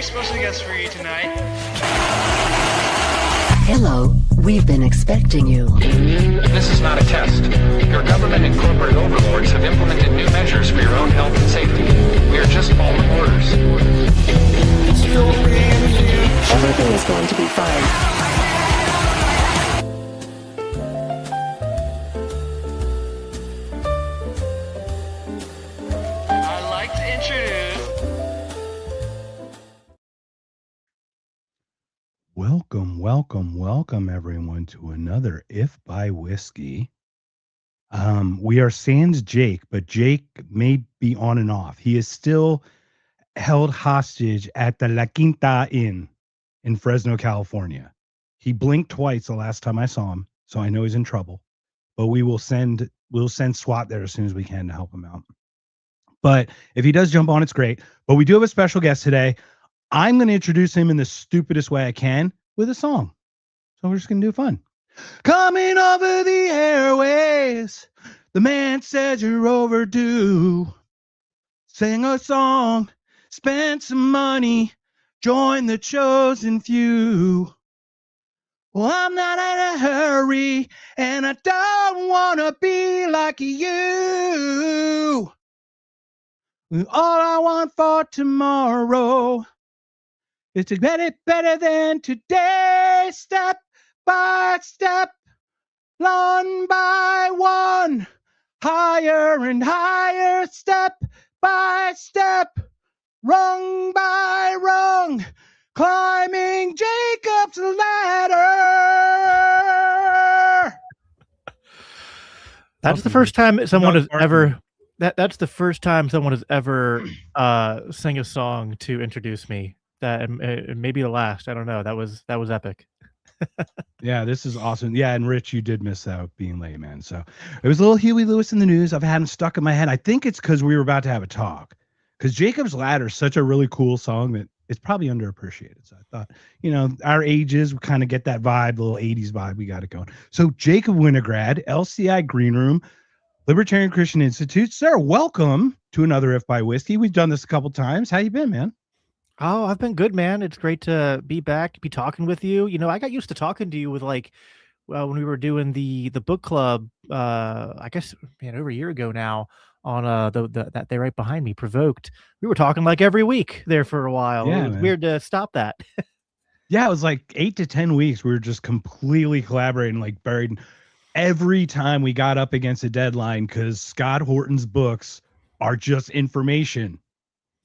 very special guest for you tonight. Hello, we've been expecting you. This is not a test. Your government and corporate overlords have implemented new measures for your own health and safety. We are just following orders. Everything is going to be fine. I'd like to introduce... Welcome everyone to another If by Whiskey. We are sans Jake, but Jake may be on and off. He is still held hostage at the La Quinta Inn in Fresno, California. He blinked twice the last time I saw him, so I know he's in trouble. But we'll send SWAT there as soon as we can to help him out. But if he does jump on, it's great. But we do have a special guest today. I'm going to introduce him in the stupidest way I can with a song. So we're just going to do fun. Coming over the airways, the man says you're overdue. Sing a song, spend some money, join the chosen few. Well, I'm not in a hurry, and I don't want to be like you. All I want for tomorrow is to get it better than today, step by step, one by one, higher and higher, step by step, rung by rung, climbing Jacob's ladder. That's the first time someone has ever. That's the first time someone has ever sang a song to introduce me. That it may be the last. I don't know. That was epic. Yeah, this is awesome. Yeah, and Rich, you did miss out being late, man. So it was a little Huey Lewis in the news. I've had him stuck in my head. I think it's because we were about to have a talk. Because Jacob's Ladder is such a really cool song that it's probably underappreciated. So I thought, our ages, we kind of get that vibe, the little 80s vibe. We got it going. So Jacob Winograd, LCI Green Room, Libertarian Christian Institute. Sir, welcome to another If by Whiskey. We've done this a couple times. How you been, man? Oh, I've been good, man. It's great to be back, be talking with you. I got used to talking to you with when we were doing the book club, I guess, over a year ago now on that day right behind me, Provoked. We were talking like every week there for a while. Yeah, it was weird to stop that. Yeah, it was like 8 to 10 weeks. We were just completely collaborating, like buried every time we got up against a deadline, because Scott Horton's books are just information.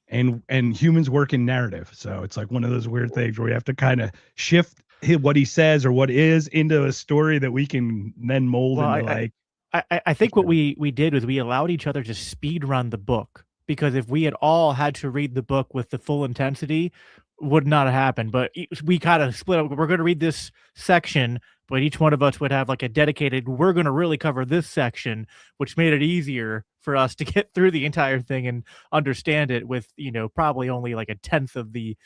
And humans work in narrative. So it's like one of those weird things where we have to kind of shift what he says or what is into a story that we can then mold into I think what we did was we allowed each other to speed run the book, because if we had all had to read the book with the full intensity, would not have happened. But we kind of split up. We're going to read this section, but each one of us would have like a dedicated, we're going to really cover this section, which made it easier for us to get through the entire thing and understand it with, probably only like a tenth of the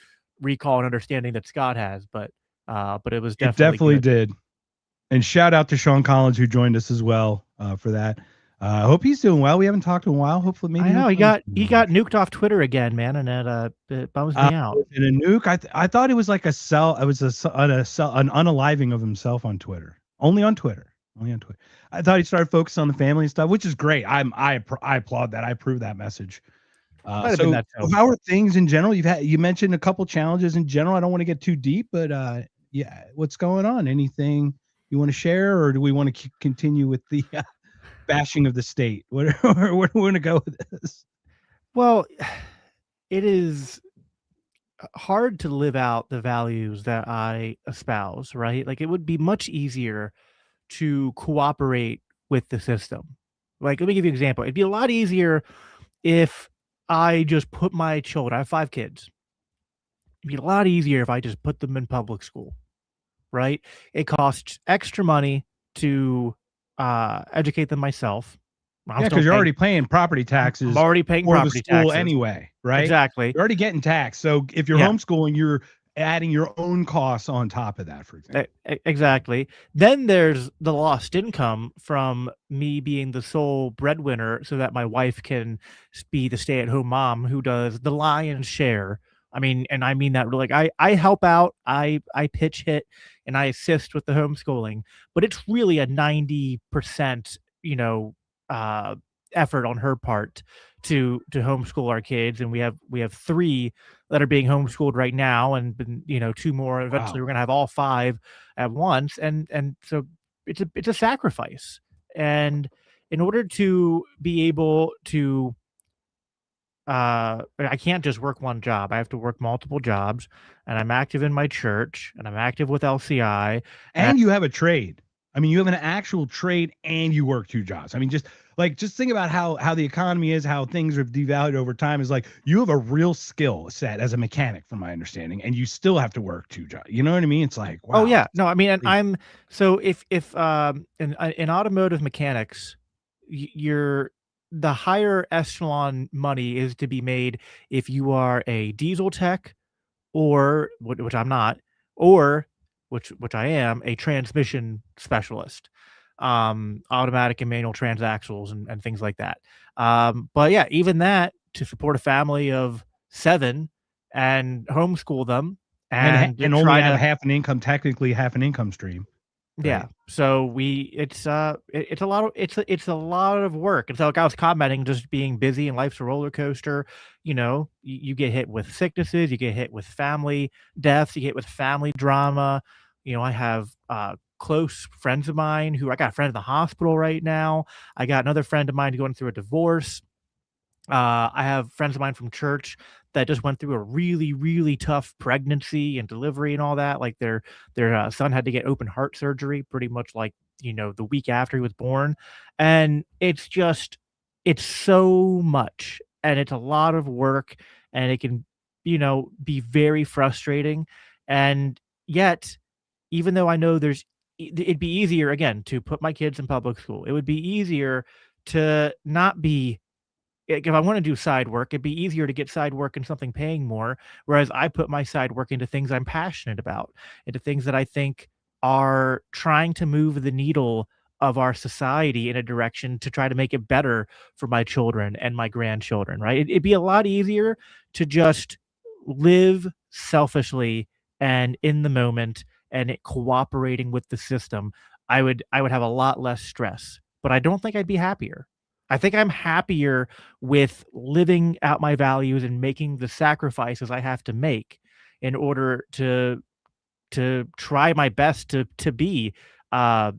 recall and understanding that Scott has. But it was definitely good. Did. And shout out to Sean Collins, who joined us as well for that. I hope he's doing well. We haven't talked in a while. Hopefully, maybe I know he got nuked off Twitter again, man, and it bums me out. In a nuke, I thought it was like a cell. It was an unaliving of himself on Twitter. Only on Twitter. I thought he started focusing on the family and stuff, which is great. I applaud that. I approve that message. So how are things in general? You mentioned a couple challenges in general. I don't want to get too deep, but yeah, what's going on? Anything you want to share, or do we want to continue with the bashing of the state? Where do we want to go with this? Well, it is hard to live out the values that I espouse, right? Like, it would be much easier to cooperate with the system. Like, let me give you an example. It'd be a lot easier if I just put my children, I have 5 kids. It'd be a lot easier if I just put them in public school, right? It costs extra money to educate them myself. Yeah, because you're already paying property taxes. I'm already paying for property the school taxes anyway, right? Exactly. You're already getting taxed. So if you're homeschooling, you're adding your own costs on top of that, for example. Exactly. Then there's the lost income from me being the sole breadwinner so that my wife can be the stay-at-home mom who does the lion's share I mean, and I mean that really, like I help out, I pitch hit and I assist with the homeschooling, but it's really a 90%, you know, uh, effort on her part to homeschool our kids. And we have 3 that are being homeschooled right now, and you know, 2 more. Eventually Wow. we're gonna have all 5 at once. And so it's a sacrifice. And in order to be able to I can't just work one job. I have to work multiple jobs, and I'm active in my church, and I'm active with LCI. And And you have a trade. I mean, you have an actual trade and you work 2 jobs. I mean, just think about how the economy is, how things are devalued over time. Is like you have a real skill set as a mechanic, from my understanding, and you still have to work 2 jobs. You know what I mean? It's like, oh wow. yeah, no, I mean, and Crazy. I'm so if in automotive mechanics, you're the higher echelon money is to be made if you are a diesel tech, or which I'm not, or which I am, a transmission specialist, automatic and manual transaxles and things like that. But yeah, even that, to support a family of 7 and homeschool them and to And only try have to, half an income, technically half an income stream, yeah. right? So it's a lot of it's a lot of work. And so, like I was commenting, just being busy and life's a roller coaster. You know, you get hit with sicknesses, you get hit with family deaths, you get hit with family drama. You know, I have close friends of mine who, I got a friend in the hospital right now. I got another friend of mine going through a divorce. I have friends of mine from church that just went through a really, really tough pregnancy and delivery and all that. Like their son had to get open heart surgery pretty much, like, you know, the week after he was born. And it's just, it's so much, and it's a lot of work, and it can, you know, be very frustrating. And yet, even though I know it'd be easier again to put my kids in public school, it would be easier to not be, like, if I wanna do side work, it'd be easier to get side work and something paying more, whereas I put my side work into things I'm passionate about, into things that I think are trying to move the needle of our society in a direction to try to make it better for my children and my grandchildren, right? It'd be a lot easier to just live selfishly and in the moment, and it cooperating with the system. I would have a lot less stress, but I don't think I'd be happier. I think I'm happier with living out my values and making the sacrifices I have to make in order to try my best to be, uh,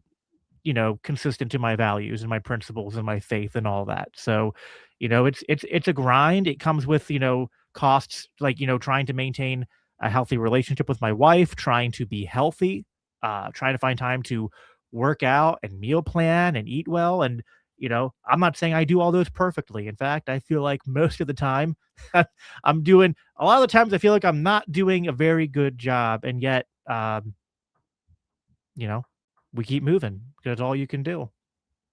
you know, consistent to my values and my principles and my faith and all that. So, you know, it's a grind. It comes with, you know, costs, like, you know, trying to maintain a healthy relationship with my wife, trying to be healthy, trying to find time to work out and meal plan and eat well. And, you know, I'm not saying I do all those perfectly. In fact, I feel like most of the time I'm doing, a lot of the times I feel like I'm not doing a very good job. And yet, you know, we keep moving because all you can do.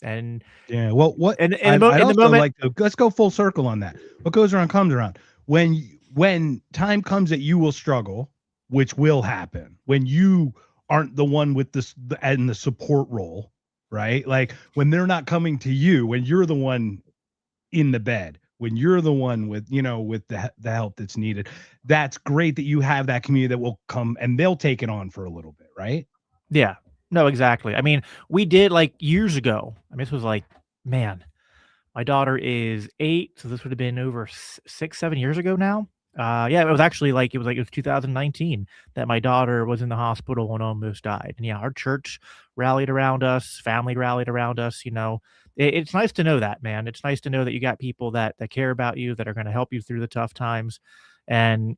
And Yeah. Well, what I'd in the also moment, like to, let's go full circle on that. What goes around comes around. When time comes that you will struggle, which will happen, when you aren't the one with this and the support role, right? Like when they're not coming to you, when you're the one in the bed, when you're the one with, you know, with the help that's needed. That's great that you have that community that will come and they'll take it on for a little bit, right? yeah, no, exactly. I mean, we did, like, years ago. I mean, this was like, man, my daughter is 8, so this would have been over 6, 7 years ago now. Yeah, it was actually like it was 2019 that my daughter was in the hospital and almost died. And yeah, our church rallied around us, family rallied around us. You know, it's nice to know that, man. It's nice to know that you got people that care about you, that are going to help you through the tough times. And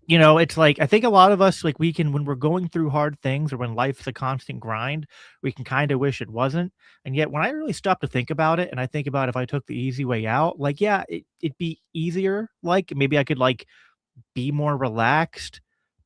you know, it's like, I think a lot of us, like, we can, when we're going through hard things or when life's a constant grind, we can kind of wish it wasn't. And yet, when I really stop to think about it, and I think about if I took the easy way out, like, yeah, it'd be easier. Like, maybe I could, like, be more relaxed,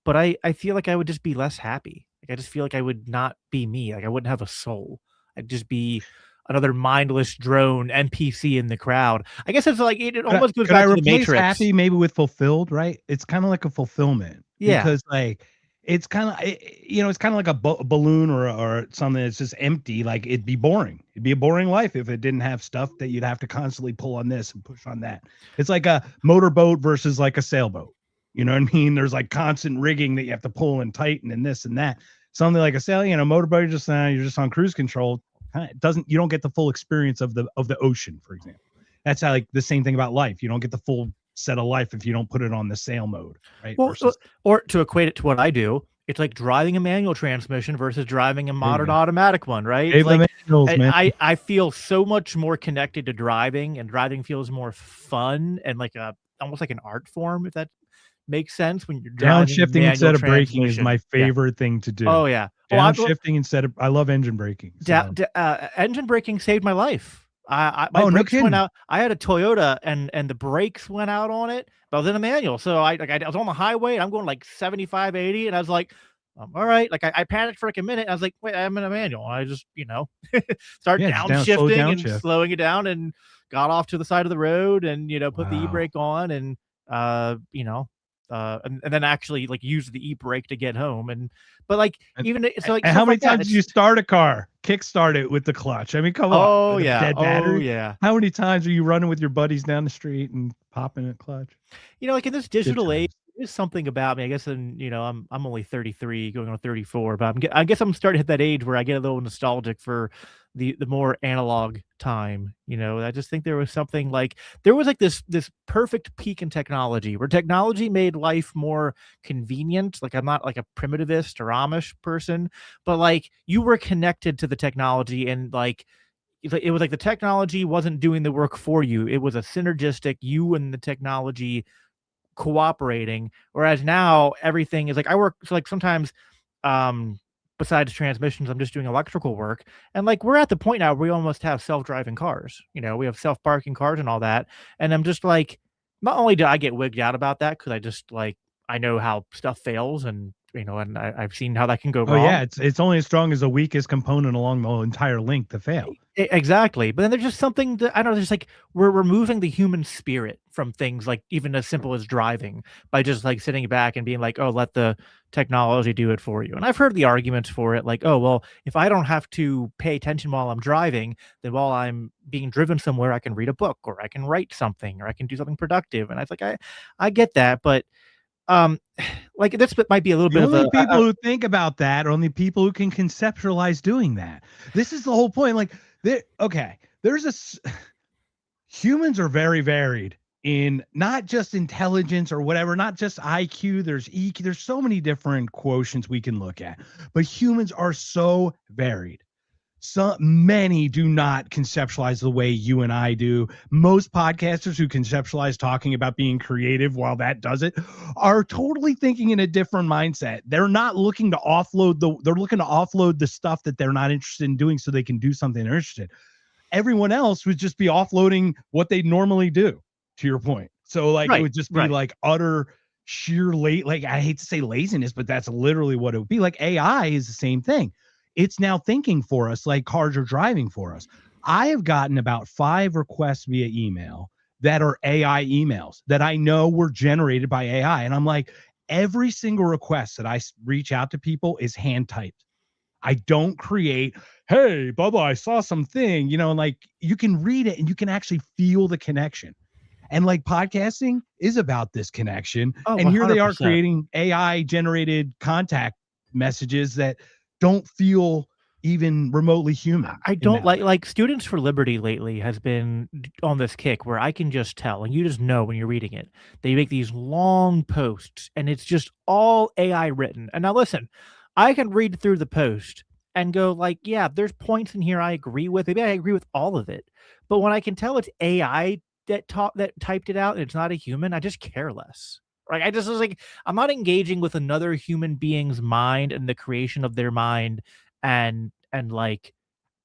but I feel like I would just be less happy. Like, I just feel like I would not be me. Like, I wouldn't have a soul. I'd just be another mindless drone NPC in the crowd. I guess it's like, it almost goes Could I back to the replace Matrix. happy maybe with fulfilled, right? It's kind of like a fulfillment Yeah. because like it's kind of, you know, it's kind of like a balloon or something that's just empty. Like it'd be boring. It'd be a boring life if it didn't have stuff that you'd have to constantly pull on this and push on that. It's like a motorboat versus like a sailboat. You know what I mean? There's like constant rigging that you have to pull and tighten and this and that. Something like a sail, you know, motorboat, you're just on cruise control. You don't get the full experience of the ocean, for example. That's how, like, the same thing about life. You don't get the full set of life if you don't put it on the sail mode, right? Well, or to equate it to what I do, it's like driving a manual transmission versus driving a modern automatic one, right? It's like I feel so much more connected to driving, and driving feels more fun and like almost like an art form, if that makes sense. When you're driving downshifting instead of braking is my favorite thing to do. Oh yeah, downshifting instead of, I love engine braking. So. Engine braking saved my life. My brakes went out. I had a Toyota, and the brakes went out on it, but I was in a manual. So I was on the highway, and I'm going like 75, 80, and I was like, all right. Like I panicked for like a minute. I was like, wait, I'm in a manual. And I just, start downshifting and slowing it down, and got off to the side of the road, and, put the e-brake on, and, and then actually like use the e-brake to get home. But like, even so, like, how many times did you start a car, kickstart it with the clutch? I mean, come on. Oh yeah. Dead battery. Oh yeah. How many times are you running with your buddies down the street and popping a clutch? Like in this digital age, there's something about me, I guess. And I'm only 33, going on 34, but I guess I'm starting to hit that age where I get a little nostalgic for the more analog time. I just think there was something like, there was like this perfect peak in technology, where technology made life more convenient. Like, I'm not like a primitivist or Amish person, but like, you were connected to the technology, and like, it was like the technology wasn't doing the work for you. It was a synergistic, you and the technology cooperating. Whereas now everything is like, I work, so like sometimes, besides transmissions, I'm just doing electrical work. And like, we're at the point now where we almost have self-driving cars. We have self-parking cars and all that. And I'm just like, not only do I get wigged out about that, because I just like, I know how stuff fails, and and I've seen how that can go wrong. Oh yeah, it's only as strong as the weakest component along the entire link to fail. Exactly. But then there's just something that, I don't know, there's like, we're removing the human spirit from things like even as simple as driving, by just like sitting back and being like, oh, let the technology do it for you. And I've heard the arguments for it, like, oh, well, if I don't have to pay attention while I'm driving, then while I'm being driven somewhere, I can read a book, or I can write something, or I can do something productive. And I was like, I get that, but like, this might be a little bit of only people who think about that are only people who can conceptualize doing that. This is the whole point. Like, humans are very varied in not just intelligence or whatever, not just IQ. There's EQ. There's so many different quotients we can look at, but humans are so varied. So many do not conceptualize the way you and I do. Most podcasters who conceptualize talking about being creative while that does it are totally thinking in a different mindset. They're not looking to they're looking to offload the stuff that they're not interested in doing so they can do something they're interested in. Everyone else would just be offloading what they normally do, to your point. So like, it would just be like utter sheer like, I hate to say laziness, but that's literally what it would be. Like, AI is the same thing. It's now thinking for us like cars are driving for us. I have gotten about 5 requests via email that are AI emails that I know were generated by AI. And I'm like, every single request that I reach out to people is hand typed. I don't create, hey, Bubba, I saw something, and like, you can read it and you can actually feel the connection. And like, podcasting is about this connection. Oh, and here 100%. They are creating AI generated contact messages that don't feel even remotely human. I don't like Students for Liberty lately has been on this kick where I can just tell, and you just know when you're reading it, they make these long posts and it's just all AI written. And now listen, I can read through the post and go like, yeah, there's points in here I agree with. Maybe I agree with all of it. But when I can tell it's AI that typed it out and it's not a human, I just care less. Like, I just was like, I'm not engaging with another human being's mind and the creation of their mind, and like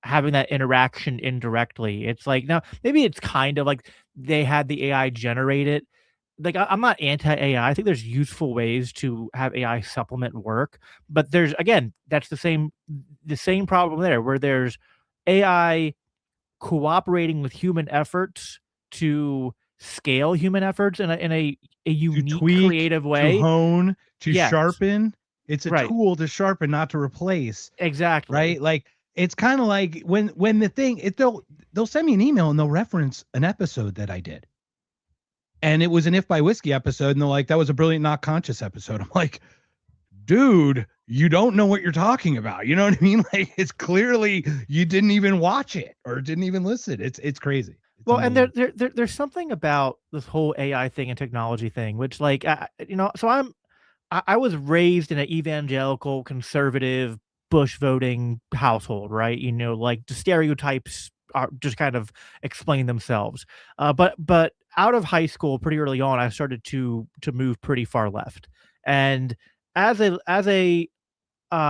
having that interaction indirectly. It's like, now maybe it's kind of like they had the AI generate it. Like, I'm not anti-AI. I think there's useful ways to have AI supplement work, but there's, again, that's the same problem there, where there's AI cooperating with human efforts to scale human efforts in a unique, to tweak, creative way, to hone, to sharpen. It's a tool to sharpen, not to replace. Exactly. Right. Like, it's kind of like when the thing, they'll send me an email and they'll reference an episode that I did. And it was an If by Whiskey episode, and they're like, that was a brilliant not conscious episode. I'm like, dude, you don't know what you're talking about. You know what I mean? Like, it's clearly you didn't even watch it or didn't even listen. It's crazy. It's Well, and there's something about this whole AI thing and technology thing, which like, so I was raised in an evangelical, conservative, Bush voting household, right? Like the stereotypes are just kind of explain themselves. But out of high school, pretty early on, I started to move pretty far left, and as a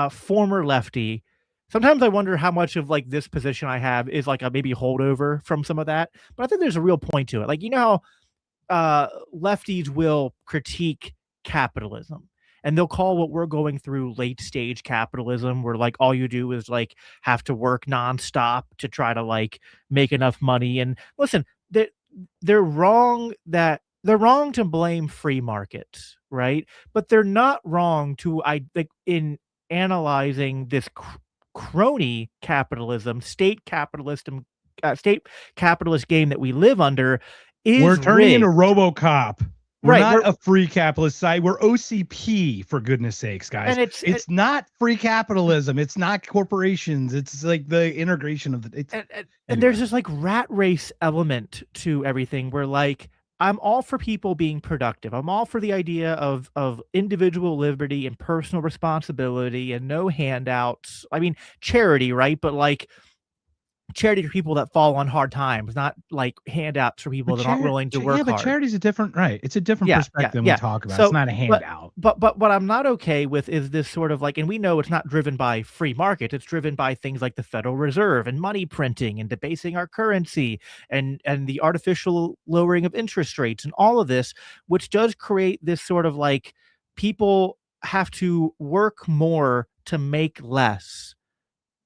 former lefty, sometimes I wonder how much of like this position I have is like a maybe holdover from some of that. But I think there's a real point to it. Like, how lefties will critique capitalism, and they'll call what we're going through late stage capitalism, where like all you do is like have to work nonstop to try to like make enough money. And listen, they're wrong to blame free markets, right? But they're not wrong to in analyzing this crony capitalism, state capitalist game that we live under is we're turning into rigged. RoboCop. We're Right, not a free capitalist side. We're OCP, for goodness sakes, guys. And it's not free capitalism. It's not corporations. It's like the integration of the. And there's this like rat race element to everything where like I'm all for people being productive. I'm all for the idea of individual liberty and personal responsibility and no handouts. I mean, charity, right? But like charity for people that fall on hard times, not like handouts for people that aren't willing to work hard. But charity's a different, right? It's a different perspective we talk about. So, it's not a handout. But what I'm not okay with is this sort of like, and we know it's not driven by free market. It's driven by things like the Federal Reserve and money printing and debasing our currency and the artificial lowering of interest rates and all of this, which does create this sort of like people have to work more to make less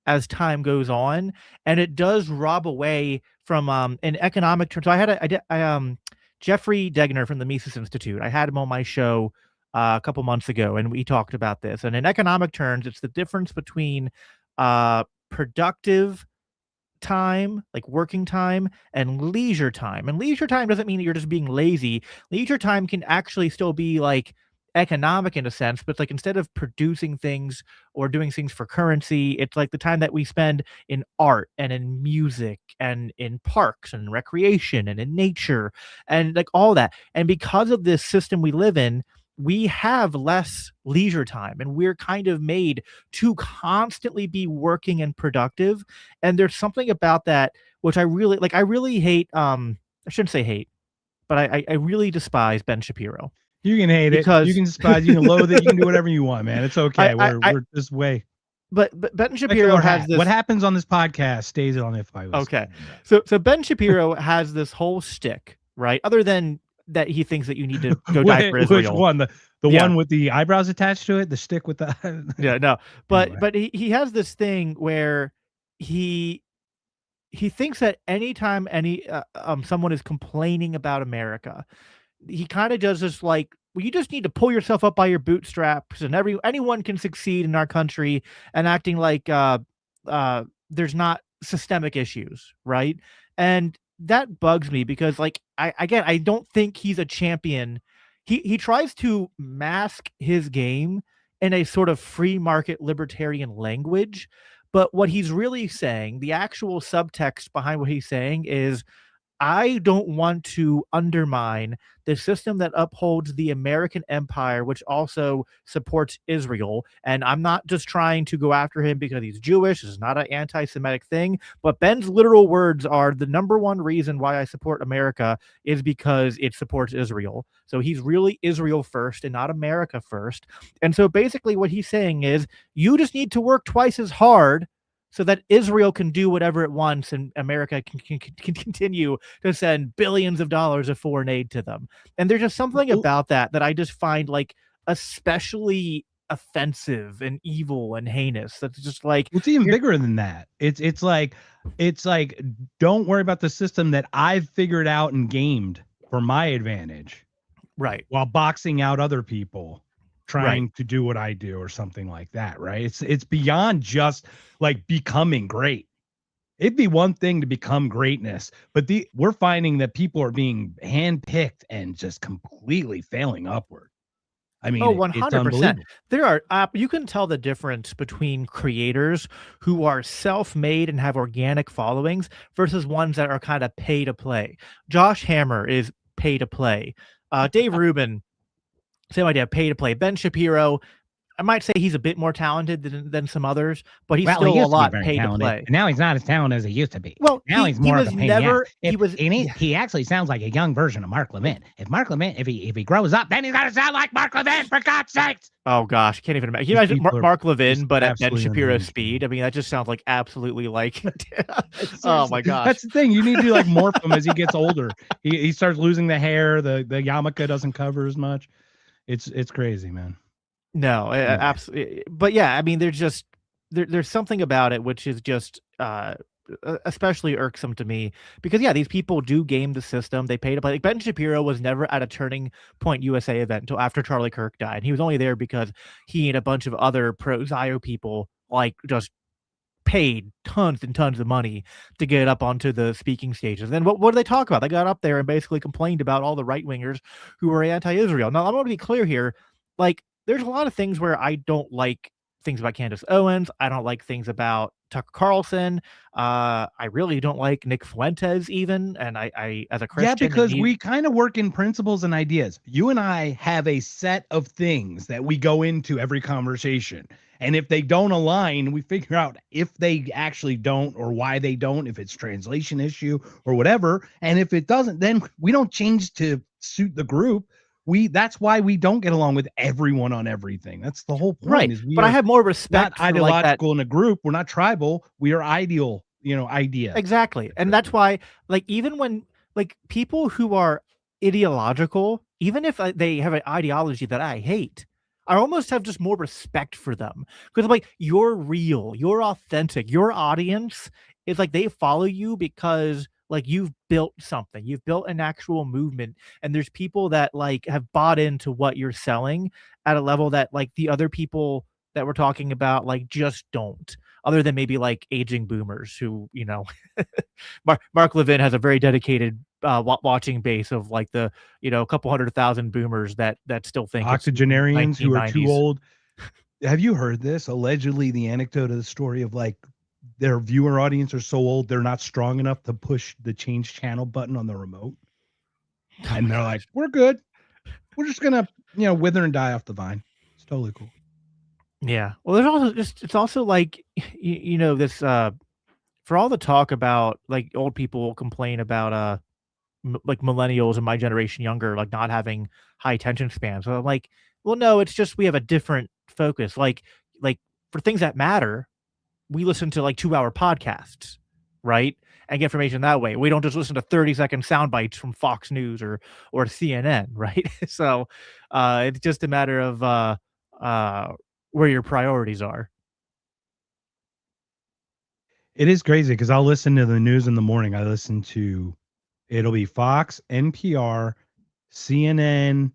as time goes on, and it does rob away from in economic terms. So I Jeffrey Degner from the Mises Institute. I had him on my show a couple months ago, and we talked about this. And in economic terms, it's the difference between productive time, like working time, and leisure time. And leisure time doesn't mean that you're just being lazy. Leisure time can actually still be like economic in a sense, but like instead of producing things or doing things for currency, it's like the time that we spend in art and in music and in parks and recreation and in nature and like all that. And because of this system we live in, we have less leisure time, and we're kind of made to constantly be working and productive. And there's something about that which I really like. I really hate, I shouldn't say hate, but I really despise Ben Shapiro. You can hate it. You can despise. You can loathe it. You can do whatever you want, man. It's okay. We're this way. But Ben Shapiro has this. What happens on this podcast stays on If I Was. Okay. So Ben Shapiro has this whole shtick, right? Other than that, he thinks that you need to go die for Israel. Which one? The one with the eyebrows attached to it? The stick with the. Yeah, no. But he has this thing where he thinks that anytime someone is complaining about America, he kind of does this like, well, you just need to pull yourself up by your bootstraps, and anyone can succeed in our country, and acting like there's not systemic issues, right? And that bugs me because like I don't think he's a champion. He tries to mask his game in a sort of free market libertarian language, but what he's really saying, the actual subtext behind what he's saying is, I don't want to undermine the system that upholds the American empire, which also supports Israel. And I'm not just trying to go after him because he's Jewish. This is not an anti-Semitic thing. But Ben's literal words are, the number one reason why I support America is because it supports Israel. So he's really Israel first and not America first. And so basically what he's saying is, you just need to work twice as hard so that Israel can do whatever it wants, and America can continue to send billions of dollars of foreign aid to them. And there's just something about that I just find like especially offensive and evil and heinous. That's just like, it's even bigger than that. It's like don't worry about the system that I've figured out and gamed for my advantage, right? While boxing out other people trying to do what I do or something like that, right? It's beyond just like becoming great. It'd be one thing to become greatness, but we're finding that people are being handpicked and just completely failing upward. I mean, Oh, it's 100%. unbelievable. There are you can tell the difference between creators who are self-made and have organic followings versus ones that are kind of pay to play. Josh Hammer is pay to play. Dave Rubin, same idea, pay to play. Ben Shapiro, I might say he's a bit more talented than some others, but he's Well, he still a used to be lot very pay to talented, play. and now he's not as talented as he used to be. Well, Now he's he more of was a pain in the ass. never he was He actually sounds like a young version of Mark Levin. If Mark Levin, if he grows up, then he's gonna sound like Mark Levin, for God's sakes. Oh gosh, can't even imagine. Can you These imagine people are Mark Levin, just but at Ben absolutely Shapiro's unhinged, speed? I mean, that just sounds like absolutely like oh Seriously, my gosh. that's the thing. You need to like morph him as he gets older. He starts losing the hair. The yarmulke doesn't cover as much. It's crazy, man. No, Anyway. absolutely. But yeah, I mean, there's just there's something about it which is just especially irksome to me because yeah, these people do game the system. They pay to play. Like Ben Shapiro was never at a Turning Point USA event until after Charlie Kirk died. He was only there because he and a bunch of other pro Zio people like just paid tons and tons of money to get up onto the speaking stages. And what do they talk about? They got up there and basically complained about all the right wingers who were anti-Israel. Now, I want to be clear here. Like, there's a lot of things where I don't like things about Candace Owens. I don't like things about Tucker Carlson. I really don't like Nick Fuentes even. And I as a Christian, yeah, because we kind of work in principles and ideas. You and I have a set of things that we go into every conversation. And if they don't align, we figure out if they actually don't or why they don't, if it's translation issue or whatever. And if it doesn't, then we don't change to suit the group. That's why we don't get along with everyone on everything. That's the whole point. Right. Is we but I have more respect not for like that. ideological in a group. We're not tribal. We are ideal, idea. Exactly. And that's why, like, even when like people who are ideological, even if they have an ideology that I hate, I almost have just more respect for them because I'm like, you're real, you're authentic, your audience is like they follow you because like you've built something, you've built an actual movement, and there's people that like have bought into what you're selling at a level that like the other people that we're talking about like just don't. Other than maybe like aging boomers who, Mark Levin has a very dedicated watching base of like the, a couple 100,000 boomers that still think octogenarians who are too 1990s. old. Have you heard this? Allegedly, the anecdote of the story of like their viewer audience are so old they're not strong enough to push the change channel button on the remote, and they're like, "We're good. We're just gonna, wither and die off the vine." It's totally cool. Yeah. Well, there's also it's also like, this, for all the talk about like old people complain about, like millennials and my generation younger, like not having high attention spans. So I'm like, well, no, it's just, we have a different focus. Like for things that matter, we listen to like 2-hour podcasts, right? And get information that way. We don't just listen to 30-second sound bites from Fox News or CNN, right? So, it's just a matter of, where your priorities are. It is crazy because I'll listen to the news in the morning. I listen to, it'll be Fox, NPR, CNN,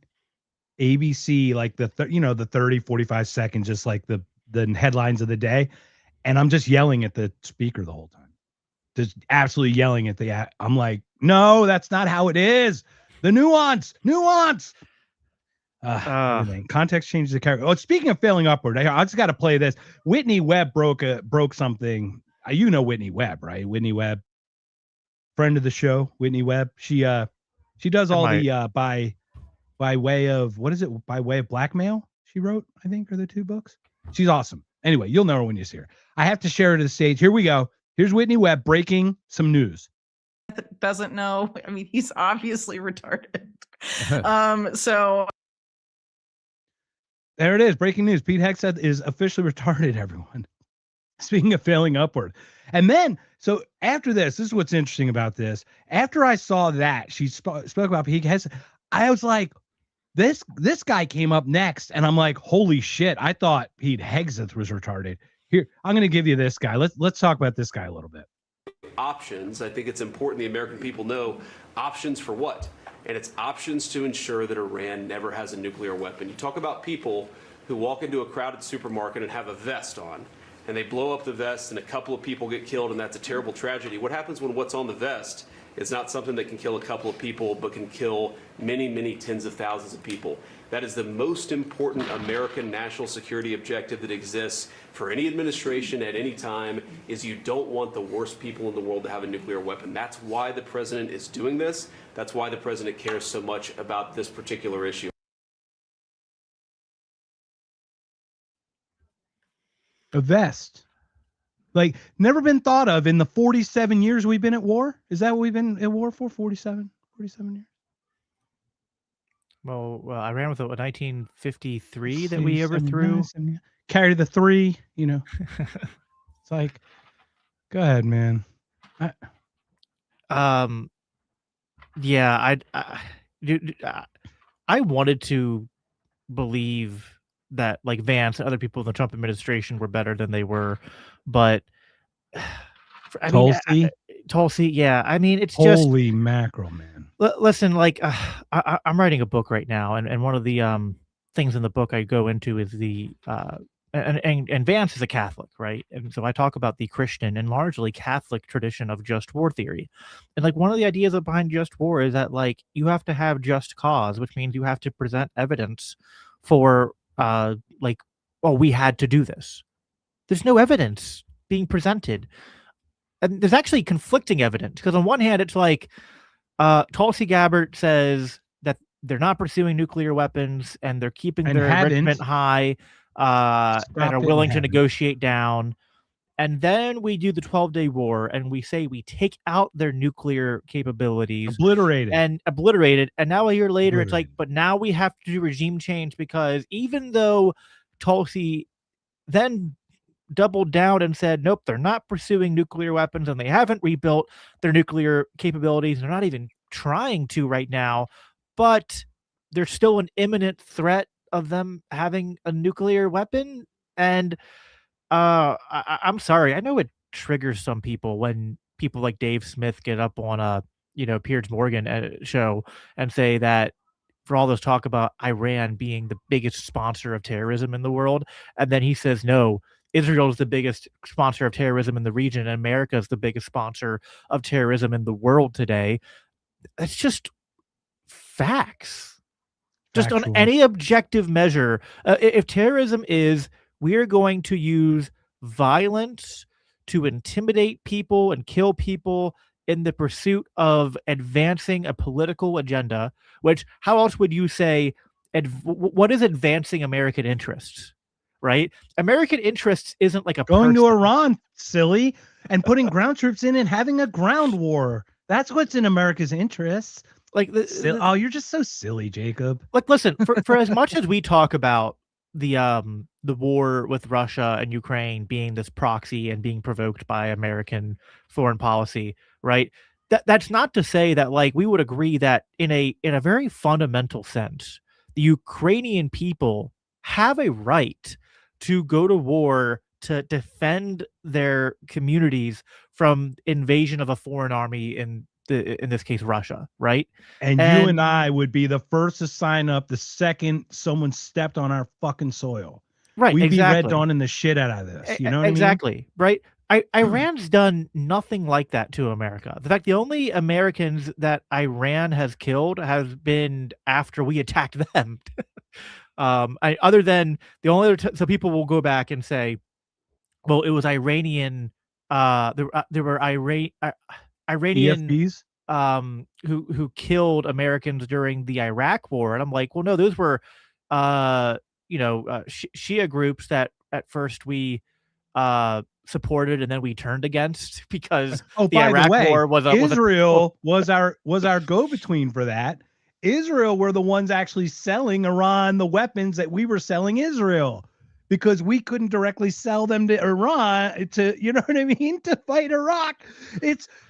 ABC, like the 30, 45 seconds, just like the headlines of the day. And I'm just yelling at the speaker the whole time. Just absolutely yelling at I'm like, no, that's not how it is. The nuance. Everything. Context changes the character. Oh, speaking of failing upward, I just got to play this. Whitney Webb broke something. Whitney Webb, right? Whitney Webb, friend of the show. Whitney Webb. She does all the by way of, what is it? By way of blackmail. She wrote, I think, are the 2 books. She's awesome. Anyway, you'll know her when you see her. I have to share her to the stage. Here we go. Here's Whitney Webb breaking some news. Doesn't know. I mean, he's obviously retarded. So. There it is. Breaking news. Pete Hegseth is officially retarded, everyone. Speaking of failing upward. And then, so after this is what's interesting about this. After I saw that, she spoke about Pete Hegseth, I was like, this guy came up next. And I'm like, holy shit. I thought Pete Hegseth was retarded. Here, I'm going to give you this guy. Let's talk about this guy a little bit. Options. I think it's important the American people know options for what? And it's options to ensure that Iran never has a nuclear weapon. You talk about people who walk into a crowded supermarket and have a vest on, and they blow up the vest and a couple of people get killed, and that's a terrible tragedy. What happens when what's on the vest is not something that can kill a couple of people, but can kill many, many tens of thousands of people? That is the most important American national security objective that exists for any administration at any time, is you don't want the worst people in the world to have a nuclear weapon. That's why the president is doing this. That's why the president cares so much about this particular issue. A vest. Like, never been thought of in the 47 years we've been at war. Is that what we've been at war for? 47 years? Well, I ran with a 1953 that we overthrew. Carry the 3, you know. It's like, go ahead, man. Yeah, I wanted to believe that like Vance and other people in the Trump administration were better than they were, but Tulsi, yeah. I mean, it's just holy mackerel, man. Listen, like I'm writing a book right now, and one of the things in the book I go into is the and Vance is a Catholic, right? And so I talk about the Christian and largely Catholic tradition of just war theory. And like one of the ideas behind just war is that like you have to have just cause, which means you have to present evidence for like, well, we had to do this. There's no evidence being presented. And there's actually conflicting evidence, because on one hand, it's like Tulsi Gabbard says that they're not pursuing nuclear weapons and they're keeping their enrichment high and are willing to negotiate down. And then we do the 12-day war and we say we take out their nuclear capabilities. Obliterated. And now a year later, it's like, but now we have to do regime change, because even though Tulsi then doubled down and said, nope, they're not pursuing nuclear weapons and they haven't rebuilt their nuclear capabilities. They're not even trying to right now, but there's still an imminent threat of them having a nuclear weapon. And I'm sorry. I know it triggers some people when people like Dave Smith get up on a, Piers Morgan show and say that for all this talk about Iran being the biggest sponsor of terrorism in the world. And then he says, no, Israel is the biggest sponsor of terrorism in the region, and America is the biggest sponsor of terrorism in the world today. It's just facts. Just on any objective measure. If terrorism is, we are going to use violence to intimidate people and kill people in the pursuit of advancing a political agenda, which, how else would you say, what is advancing American interests? Right? American interests isn't like going to Iran, silly, and putting ground troops in and having a ground war. That's what's in America's interests. Like, you're just so silly, Jacob. Like, listen, for as much as we talk about the war with Russia and Ukraine being this proxy and being provoked by American foreign policy, right? That's not to say that like we would agree that in a very fundamental sense, the Ukrainian people have a right to go to war to defend their communities from invasion of a foreign army, in this case Russia, right? And you and I would be the first to sign up the second someone stepped on our fucking soil. Right, we'd be red dawning the shit out of this. You know what exactly, I mean? Right? Iran's done nothing like that to America. In fact, the only Americans that Iran has killed has been after we attacked them. Other than the only other so people will go back and say, well, it was Iranian. There were Iranian EFBs? Who killed Americans during the Iraq War, and I'm like, well, no, those were Shia groups that at first we supported and then we turned against because the Iraq War was Israel was our go-between for that. Israel were the ones actually selling Iran the weapons that we were selling Israel, because we couldn't directly sell them to Iran to, you know what I mean, to fight Iraq.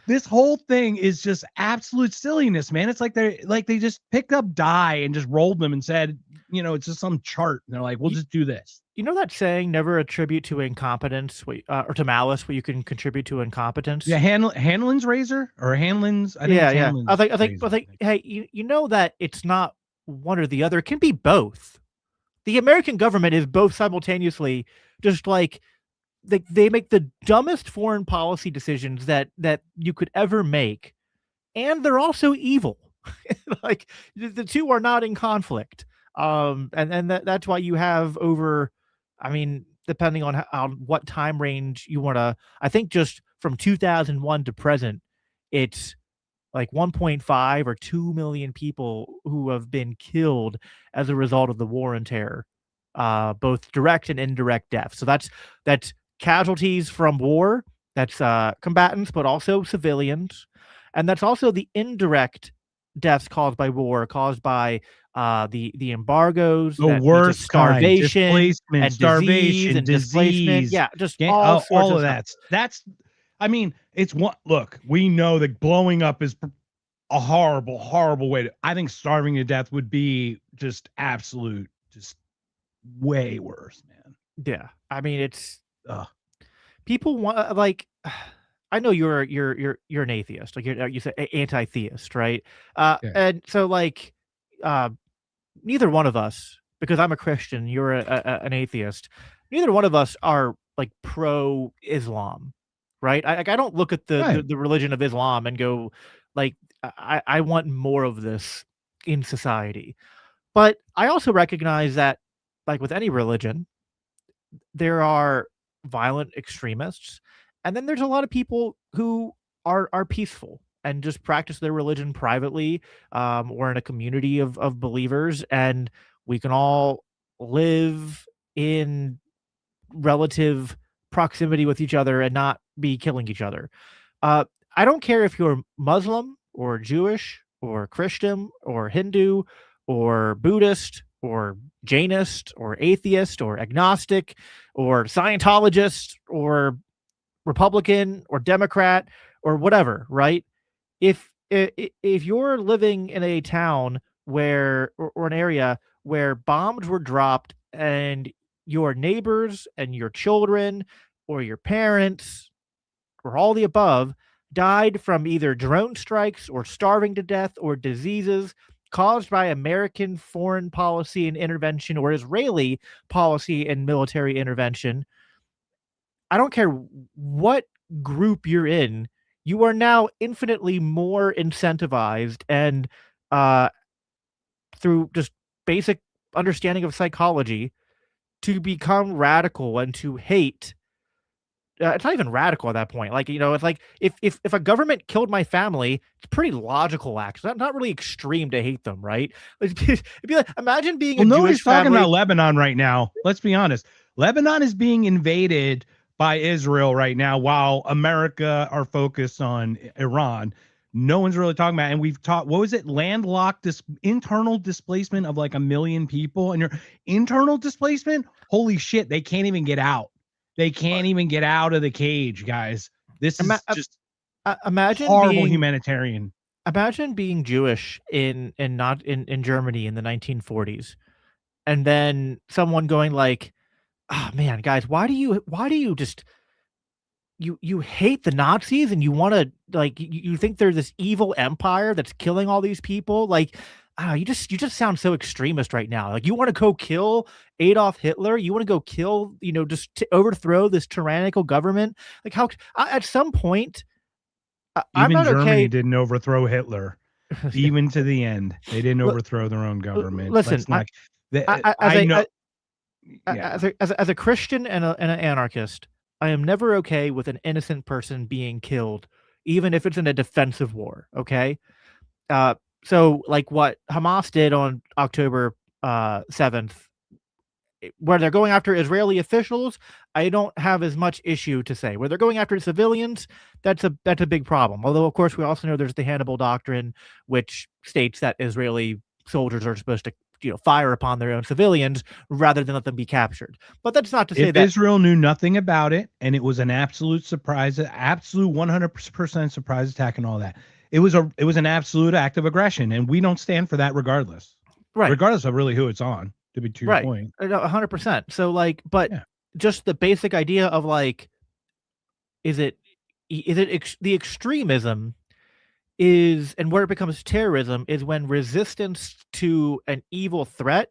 This whole thing is just absolute silliness, man. It's like they just picked up die and just rolled them and said, it's just some chart. And they're like, we'll just do this. You know that saying, never attribute to incompetence or to malice what you can contribute to incompetence? Yeah, Hanlon's razor or Hanlon's. I think I think, hey, you know that it's not one or the other. It can be both. The American government is both simultaneously just like they make the dumbest foreign policy decisions that you could ever make, and they're also evil. Like the two are not in conflict. And that's why you have over, I mean, depending on on what time range you want to, I think just from 2001 to present, it's like 1.5 or 2 million people who have been killed as a result of the war on terror, both direct and indirect deaths. So that's casualties from war, that's combatants, but also civilians, and that's also the indirect deaths caused by war, caused by the embargoes, The that leads to worst kind, starvation displacement, and starvation, displacement. disease, Yeah, just all sorts all of of stuff. that. That's, I mean, it's one. Look, we know that blowing up is a horrible, horrible way to. I think starving to death would be just absolute, just way worse, man. Yeah, I mean, it's Ugh. people want like. I know you're an atheist, like you say anti-theist, right? Yeah. And so like, uh, neither one of us, because I'm a Christian, you're an atheist. Neither one of us are like pro-Islam, right? I don't look at Right. the religion of Islam and go like I want more of this in society. But I also recognize that, like with any religion, there are violent extremists, and then there's a lot of people who are peaceful and just practice their religion privately, or in a community of believers, and we can all live in relative proximity with each other and not be killing each other. Uh, I don't care if you're Muslim or Jewish or Christian or Hindu or Buddhist or Jainist or atheist or agnostic or Scientologist or Republican or Democrat or whatever, right? If you're living in a town where or an area where bombs were dropped and your neighbors and your children or your parents or all the above died from either drone strikes or starving to death or diseases caused by American foreign policy and intervention or Israeli policy and military intervention, I don't care what group you're in, you are now infinitely more incentivized and uh, through just basic understanding of psychology to become radical and to hate. It's not even radical at that point. Like, you know, it's like if a government killed my family, it's pretty logical, actually. Not really extreme to hate them, right? It'd be like, imagine being Well, a nobody's Jewish talking family. about Lebanon right now. Let's be honest. Lebanon is being invaded by Israel right now, while America are focused on Iran. No one's really talking about it. And we've taught, what was it? Landlocked, this internal displacement of like 1 million people. And your internal displacement, holy shit, they can't even get out. They can't even get out of the cage, guys. This is just Imagine horrible being humanitarian. imagine being Jewish in not in Germany in the 1940s, and then someone going like, "Oh man, guys, why do you just you hate the Nazis and you want to like you think they're this evil empire that's killing all these people? Like, you just sound so extremist right now. Like you want to go kill Adolf Hitler? You want to go kill, you know, just to overthrow this tyrannical government? Like how at some point I'm Even not Germany okay. didn't overthrow Hitler. Even to the end, they didn't Look, overthrow their own government. listen, Let's not. I know. as a Christian and an anarchist, I am never okay with an innocent person being killed, even if it's in a defensive war. Okay, so like what Hamas did on October 7th, where they're going after Israeli officials, I don't have as much issue to say. Where they're going after civilians, that's a big problem. Although, of course, we also know there's the Hannibal Doctrine, which states that Israeli soldiers are supposed to, you know, fire upon their own civilians rather than let them be captured. But that's not to say If that Israel knew nothing about it and it was an absolute surprise, absolute 100% surprise attack and all that, it was an absolute act of aggression, and we don't stand for that regardless. right, Regardless of really who it's on. To your right, point. 100%. So like, but Yeah. just the basic idea of like, is it the extremism is, and where it becomes terrorism is when resistance to an evil threat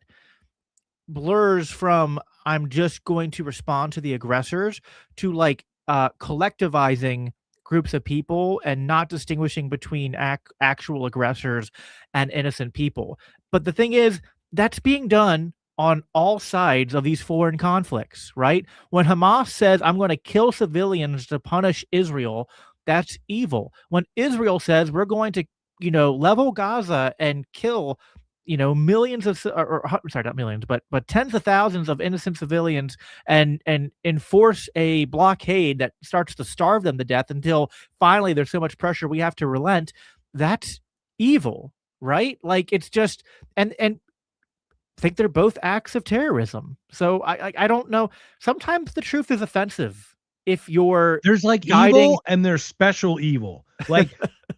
blurs from I'm just going to respond to the aggressors, to like collectivizing groups of people and not distinguishing between actual aggressors and innocent people. But the thing is, that's being done on all sides of these foreign conflicts, right? When Hamas says, I'm going to kill civilians to punish Israel, that's evil. When Israel says, we're going to, level Gaza and kill, millions of, sorry, not millions, but tens of thousands of innocent civilians, and enforce a blockade that starts to starve them to death until finally there's so much pressure we have to relent, that's evil, right? Like, it's just, and think they're both acts of terrorism. So I don't know. Sometimes the truth is offensive if you're There's like guiding. evil and there's special evil. Like,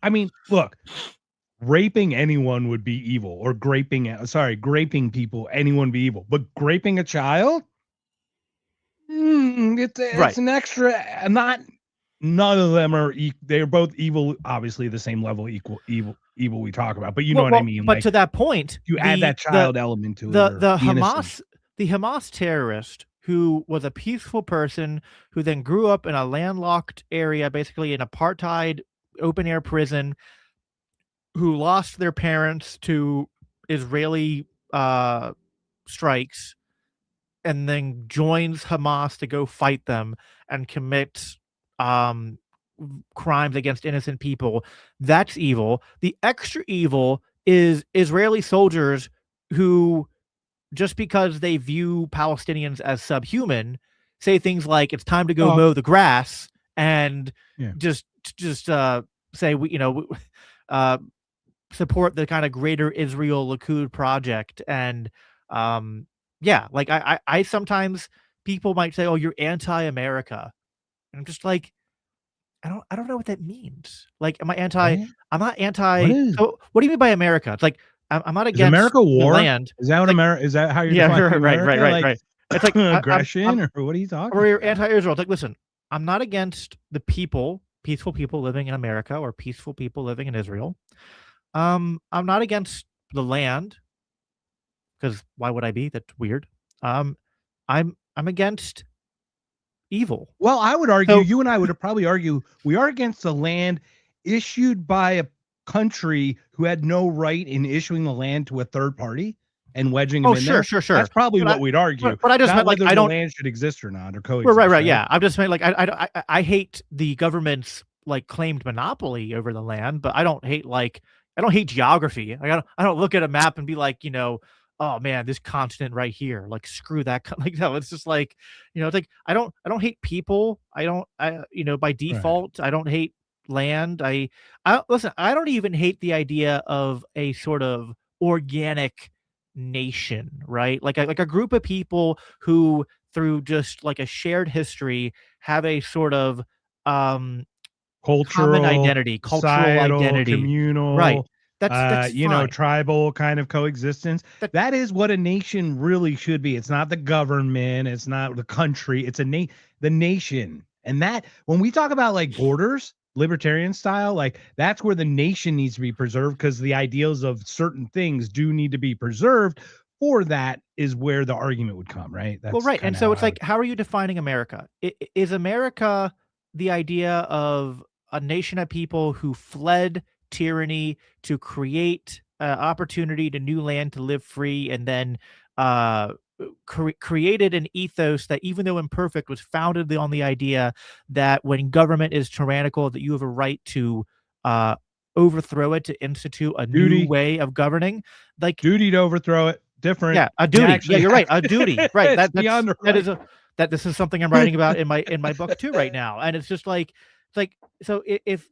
I mean, look, raping anyone would be evil, or graping people, anyone be evil. But graping a child, it's an extra. None of them are. They're both evil. Obviously, the same level evil we talk about. But you know what I mean. But like, to that point, you add that child element to it. The Hamas terrorist who was a peaceful person who then grew up in a landlocked area, basically an apartheid open air prison, who lost their parents to Israeli strikes, and then joins Hamas to go fight them and commit crimes against innocent people. That's evil. The extra evil is Israeli soldiers who, just because they view Palestinians as subhuman, say things like it's time to go mow the grass, and just say support the kind of greater Israel Likud project. And like I sometimes, people might say, oh, you're anti-America, and I'm just like, I don't know what that means. Like, am I anti? What? I'm not anti. So what do you mean by America? It's like, I'm not against America war. the land. Is that what America? Is that how you're defining America? Right. It's like aggression, or what are you talking? Or you're anti-Israel. It's like, listen, I'm not against the people, peaceful people living in America, or peaceful people living in Israel. I'm not against the land, because why would I be? That's weird. I'm against evil. Well, I would argue, you and I would probably argue, we are against the land issued by a country who had no right in issuing the land to a third party and wedging them in there. Sure. That's probably what we'd argue. But I just meant, like, I don't. The land should exist or not, or coexist. Right. Yeah, I'm just saying, like, I hate the government's like claimed monopoly over the land, but I don't hate geography. I don't look at a map and be like, oh man, this continent right here, like, screw that. Like, no, it's just like, it's like, I don't hate people. By default, I don't hate land. I listen, I don't even hate the idea of a sort of organic nation, right? Like a group of people who, through just like a shared history, have a sort of cultural identity, communal, right? That's fine. Tribal kind of coexistence. That is what a nation really should be. It's not the government, it's not the country, it's the nation. And that, when we talk about like borders, libertarian style, like, that's where the nation needs to be preserved, because the ideals of certain things do need to be preserved. For that is where the argument would come, right? Well, right. And so it's like, how are you defining America? Is America the idea of a nation of people who fled tyranny to create opportunity to new land to live free, and then created an ethos that, even though imperfect, was founded on the idea that when government is tyrannical, that you have a right to overthrow it, to institute a new way of governing, like duty to overthrow it. Different. Yeah, a duty. Yeah, you're right. A duty. Right. This is something I'm writing about in my book too right now. And it's just like, so if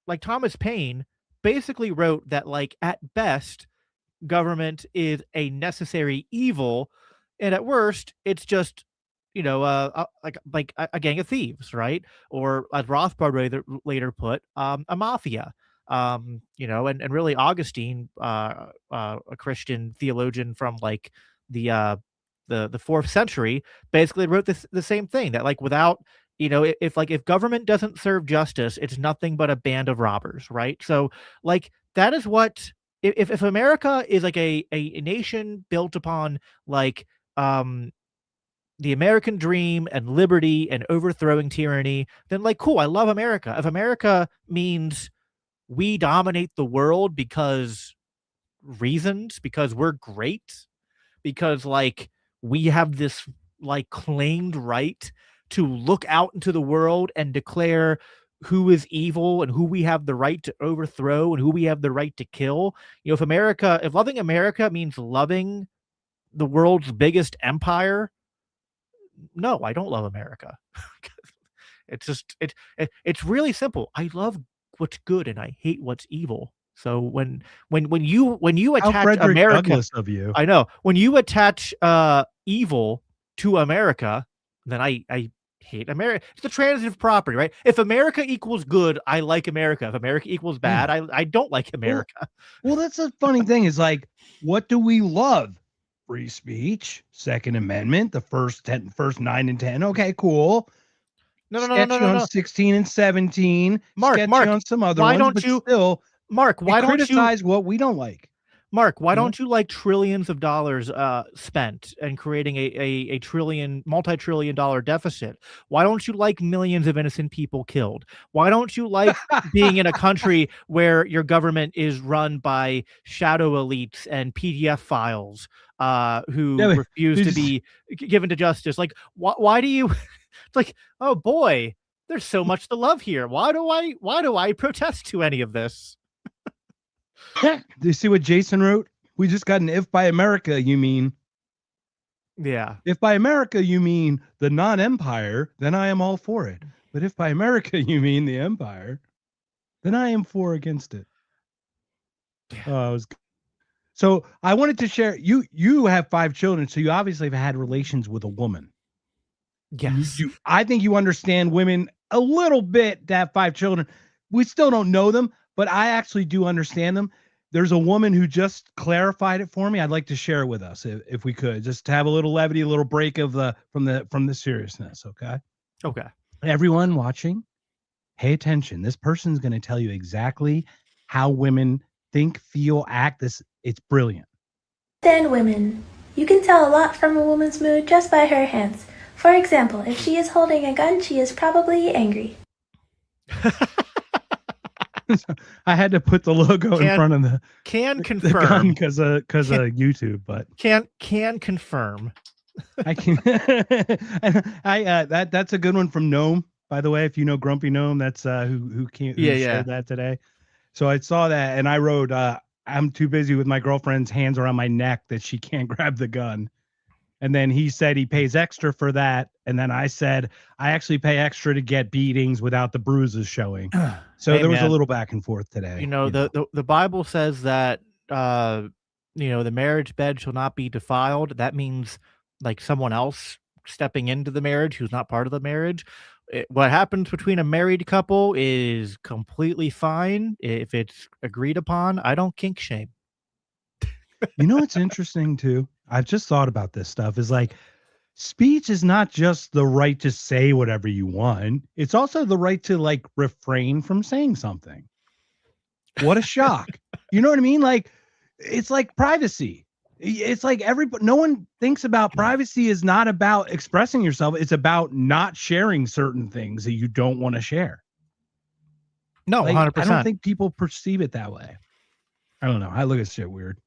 like Thomas Paine basically wrote that, like, at best, government is a necessary evil, and at worst, it's just, like a gang of thieves, right? Or, as Rothbard later put, a mafia. And really Augustine, a Christian theologian from like the 4th century, basically wrote the same thing, that, like, without, if government doesn't serve justice, it's nothing but a band of robbers, right? So, like, that is what, if America is like a nation built upon, like, the American dream and liberty and overthrowing tyranny, then like, cool, I love America. If America means we dominate the world because we're great, because like we have this like claimed right to look out into the world and declare who is evil and who we have the right to overthrow and who we have the right to kill. If loving America means loving the world's biggest empire, no, I don't love America. It's really simple. I love what's good and I hate what's evil. So when you attach How Frederick America, Douglass of you. I know, when you attach evil to America, then I hate America. It's a transitive property, right? If America equals good, I like America. If America equals bad, I don't like America. Well, that's a funny thing. Is like, what do we love? Free speech, Second Amendment, the first 9 and 10. Okay, cool. No. 16 and 17. Mark, on some other why ones, don't you, still, Mark? Why don't you criticize what we don't like? Mark, why don't you like trillions of dollars spent and creating a multi-trillion dollar deficit? Why don't you like millions of innocent people killed? Why don't you like being in a country where your government is run by shadow elites and PDF files who refuse to be given to justice? Like, why do you? It's like, oh boy, there's so much to love here. Why do I protest to any of this? Do you see what Jason wrote? We just got an if by America, you mean. Yeah. If by America you mean the non-empire, then I am all for it. But if by America you mean the empire, then I am for against it. Yeah. So I wanted to share, you have 5 children, so you obviously have had relations with a woman. Yes. I think you understand women a little bit to have 5 children. We still don't know them, but I actually do understand them. There's a woman who just clarified it for me. I'd like to share it with us if we could, just to have a little levity, a little break from the seriousness. Okay. Okay. Everyone watching, pay attention. This person's going to tell you exactly how women think, feel, act. It's brilliant. Understand women. You can tell a lot from a woman's mood just by her hands. For example, if she is holding a gun, she is probably angry. I had to put the logo in front of the confirm because of YouTube, but can confirm. I can. That's a good one from Gnome, by the way. If you know Grumpy Gnome, that's who shared that today. So I saw that and I wrote, I'm too busy with my girlfriend's hands around my neck that she can't grab the gun. And then he said he pays extra for that. And then I said, I actually pay extra to get beatings without the bruises showing. So there was a little back and forth today. The Bible says that, the marriage bed shall not be defiled. That means like someone else stepping into the marriage who's not part of the marriage. What happens between a married couple is completely fine if it's agreed upon. I don't kink shame. It's interesting too. I've just thought about this stuff is like speech is not just the right to say whatever you want. It's also the right to like refrain from saying something. What a shock. You know what I mean? Like, it's like privacy. It's like no one thinks about privacy is not about expressing yourself. It's about not sharing certain things that you don't want to share. No, like, 100%. I don't think people perceive it that way. I don't know. I look at shit weird.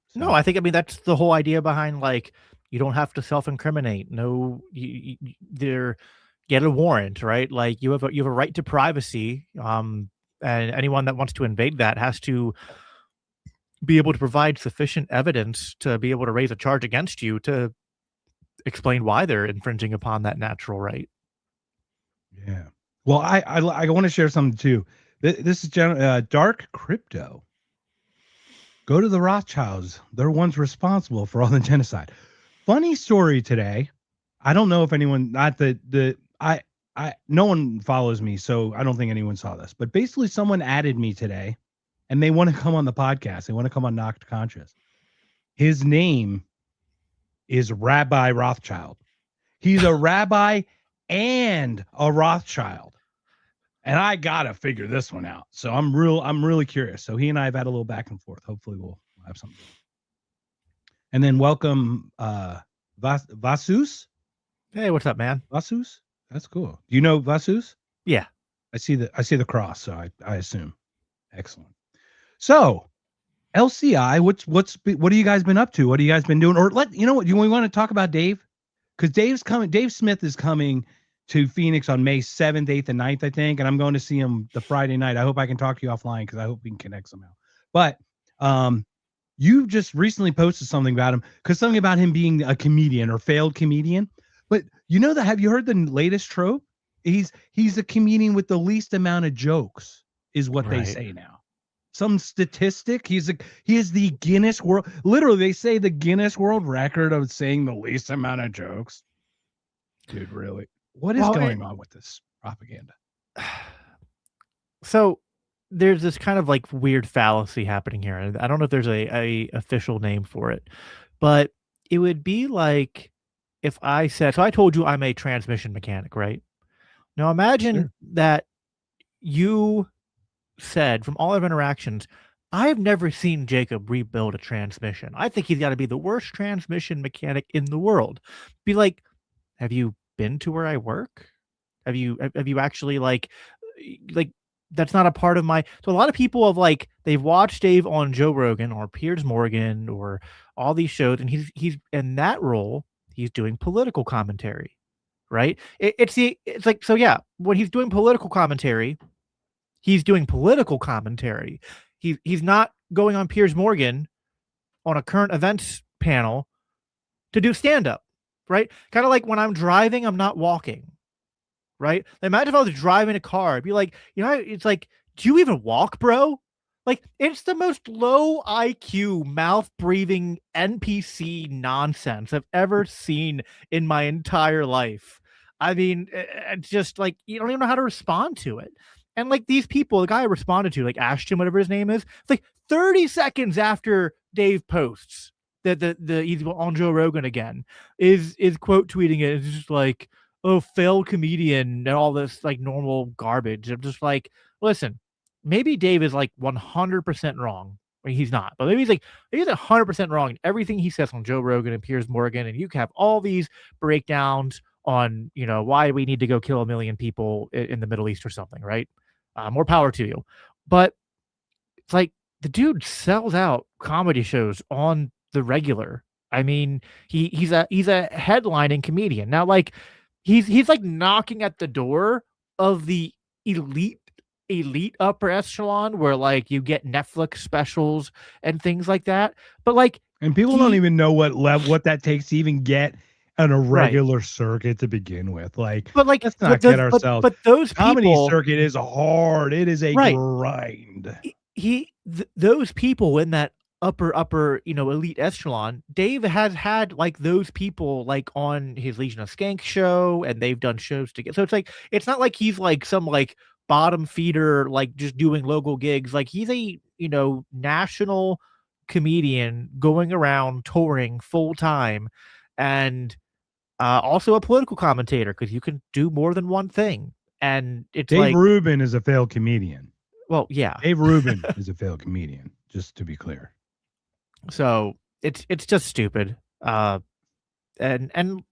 So. No, I think, that's the whole idea behind like, you don't have to self-incriminate. No, get a warrant, right? Like you have a right to privacy. And anyone that wants to invade that has to be able to provide sufficient evidence to be able to raise a charge against you to explain why they're infringing upon that natural right. Yeah. Well, I want to share something too. This is Dark Crypto. Go to the Rothschilds. They're ones responsible for all the genocide. Funny story today. I don't know if anyone, no one follows me, so I don't think anyone saw this. But basically, someone added me today, and they want to come on the podcast. They want to come on Knocked Conscious. His name is Rabbi Rothschild. He's a rabbi and a Rothschild. And I gotta figure this one out. So I'm really curious. So he and I have had a little back and forth. Hopefully we'll have something. And then welcome the Vasus? Hey, what's up, man? Vasus? That's cool. Do you know Vasus? Yeah. I see the cross, so I assume. Excellent. So LCI, what have you guys been up to? What have you guys been doing? Or you know what, we want to talk about Dave? Because Dave Smith is coming to Phoenix on May 7th, 8th, and 9th, I think. And I'm going to see him the Friday night. I hope I can talk to you offline because I hope we can connect somehow. But you just recently posted something about him, because something about him being a comedian or failed comedian. But have you heard the latest trope? He's a comedian with the least amount of jokes, is what they say now. Some statistic. He is the Guinness World. Literally, they say the Guinness World Record of saying the least amount of jokes. Dude, really? What is going on with this propaganda? So there's this kind of like weird fallacy happening here. I don't know if there's a official name for it, but it would be like if I said, so I told you I'm a transmission mechanic, right? Now imagine that you said, from all our interactions, I've never seen Jacob rebuild a transmission. I think he's got to be the worst transmission mechanic in the world. Be like, have you been to where I work? Have you actually like that's not a part of my. So a lot of people have like, they've watched Dave on Joe Rogan or Piers Morgan or all these shows, and he's in that role, he's doing political commentary, right? It's like, so yeah, when he's doing political commentary, he's doing political commentary. He's not going on Piers Morgan on a current events panel to do stand-up, right? Kind of like when I'm driving, I'm not walking, right? Imagine if I was driving a car, I'd be like, it's like, do you even walk, bro? Like, it's the most low IQ, mouth-breathing NPC nonsense I've ever seen in my entire life. I mean, it's just like, you don't even know how to respond to it. And like these people, the guy I responded to, like Ashton, whatever his name is, it's like 30 seconds after Dave posts that he's on Joe Rogan again, is quote tweeting it. It's just like, oh, failed comedian and all this like normal garbage. I'm just like, listen, maybe Dave is like 100% wrong. I mean, he's not, but maybe he's 100% wrong in everything he says on Joe Rogan and Piers Morgan. And you have all these breakdowns on, why we need to go kill 1 million people in the Middle East or something, right? More power to you. But it's like the dude sells out comedy shows on the regular. I mean, he's a headlining comedian. Now, like he's like knocking at the door of the elite upper echelon where like you get Netflix specials and things like that. But like, and people don't even know what that takes to even get on a regular circuit to begin with. Like, but like, let's not get ourselves. But those comedy people, circuit is hard. It is a grind. Those people in that upper, elite echelon, Dave has had like those people like on his Legion of Skank show, and they've done shows together. So it's like, it's not like he's like some like bottom feeder, like just doing local gigs. Like he's a, national comedian going around touring full time, and also a political commentator, because you can do more than one thing. And it's Dave Rubin is a failed comedian. Well, yeah, Dave Rubin is a failed comedian, just to be clear. So it's just stupid. I don't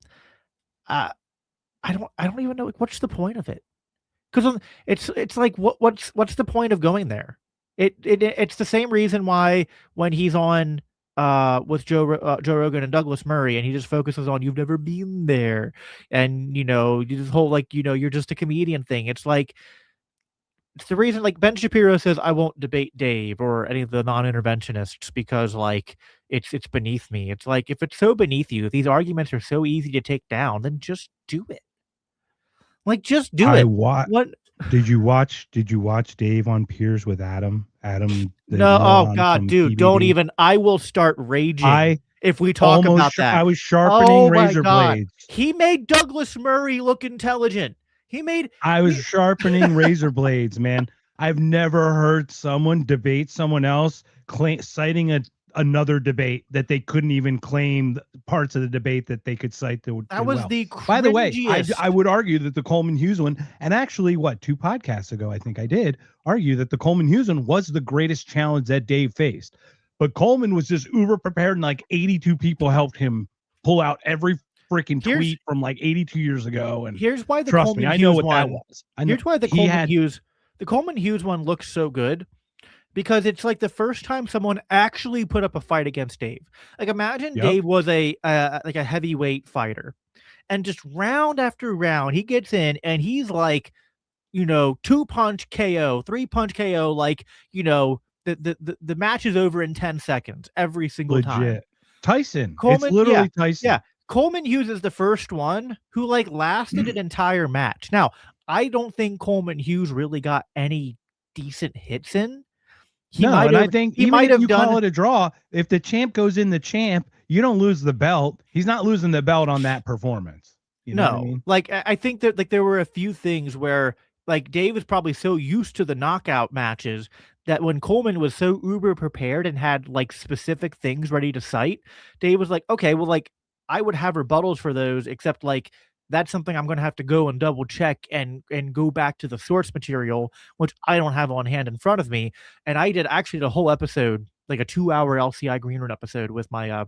even know, like, what's the point of it? Because it's like, what's the point of going there? It's the same reason why when he's on with Joe Rogan and Douglas Murray, and he just focuses on, you've never been there, and this whole like, you're just a comedian thing. It's like, it's the reason like Ben Shapiro says, I won't debate Dave or any of the non-interventionists because like it's beneath me. It's like, if it's so beneath you, if these arguments are so easy to take down, then just do it. Like, just do it. What did you watch Dave on Piers with Adam? No, oh God, dude, don't even. I will start raging if we talk about that. I was sharpening razor blades. He made Douglas Murray look intelligent. I was sharpening razor blades, man. I've never heard someone debate someone else citing another debate that they couldn't even claim parts of the debate that they could cite. The cringiest. By the way, I would argue that the Coleman Hughes one, and actually 2 podcasts ago, I think I did argue that the Coleman Hughes one was the greatest challenge that Dave faced. But Coleman was just uber prepared, and like 82 people helped him pull out every freaking Here's- tweet from like 82 years ago. And Here's why the trust Coleman me, I Hughes know what one. that was. I know Here's why the he Coleman had- Hughes, the Coleman Hughes one looks so good, because it's like the first time someone actually put up a fight against Dave. Like imagine Yep. Dave was a like a heavyweight fighter, and just round after round he gets in and he's like, 2-punch KO, 3-punch KO, like, the match is over in 10 seconds every single time. Legit. Tyson. Coleman- it's literally Tyson. Yeah. Coleman Hughes is the first one who like lasted an entire match. Now, I don't think Coleman Hughes really got any decent hits in. I think he even might if have you done call it a draw, if the champ goes in the champ, you don't lose the belt. He's not losing the belt on that performance. You know what I mean? Like I think that like there were a few things where like Dave was probably so used to the knockout matches that when Coleman was so uber prepared and had like specific things ready to cite, Dave was like, okay, well, like I would have rebuttals for those, except like that's something I'm going to have to go and double check and go back to the source material, which I don't have on hand in front of me. And I did actually the whole episode, like a 2-hour LCI Green Room episode with my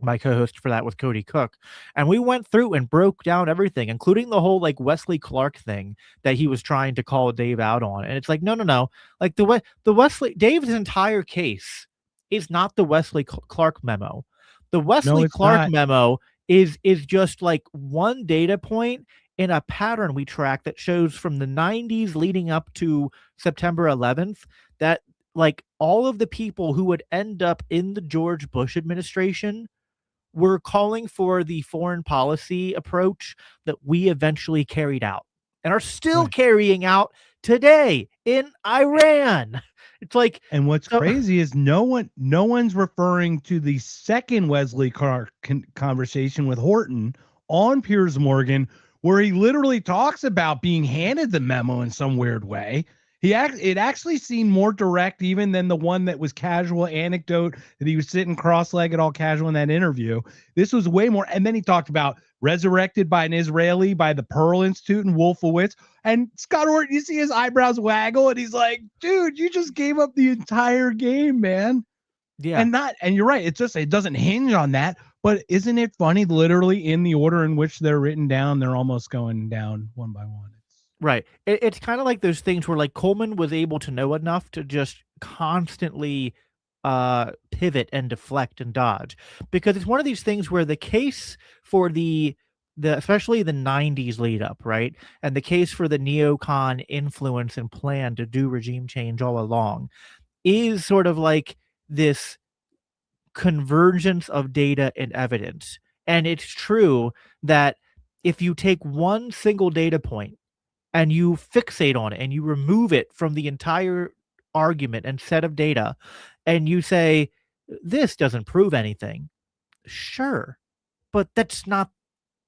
my co-host for that with Cody Cook, and we went through and broke down everything, including the whole like Wesley Clark thing that he was trying to call Dave out on. And it's like, no, like the Wesley Dave's entire case is not the Wesley Clark memo. The Wesley Clark memo is just like one data point in a pattern we track that shows from the 90s leading up to September 11th that like all of the people who would end up in the George Bush administration were calling for the foreign policy approach that we eventually carried out and are still carrying out today in Iran. It's like, and what's crazy is no one's referring to the second Wesley Clark conversation with Horton on Piers Morgan, where he literally talks about being handed the memo in some weird way. It actually seemed more direct even than the one that was casual anecdote that he was sitting cross-legged, all casual in that interview. This was way more. And then he talked about resurrected by an Israeli, by the Pearl Institute and Wolfowitz. And Scott Horton, you see his eyebrows waggle and he's like, dude, you just gave up the entire game, man. Yeah. And you're right. It doesn't hinge on that. But isn't it funny? Literally in the order in which they're written down, they're almost going down one by one. Right. It's kind of like those things where like Coleman was able to know enough to just constantly pivot and deflect and dodge, because it's one of these things where the case for the especially the 90s lead up, right, and the case for the neocon influence and plan to do regime change all along is sort of like this convergence of data and evidence. And it's true that if you take one single data point and you fixate on it and you remove it from the entire argument and set of data and you say, this doesn't prove anything. Sure. But that's not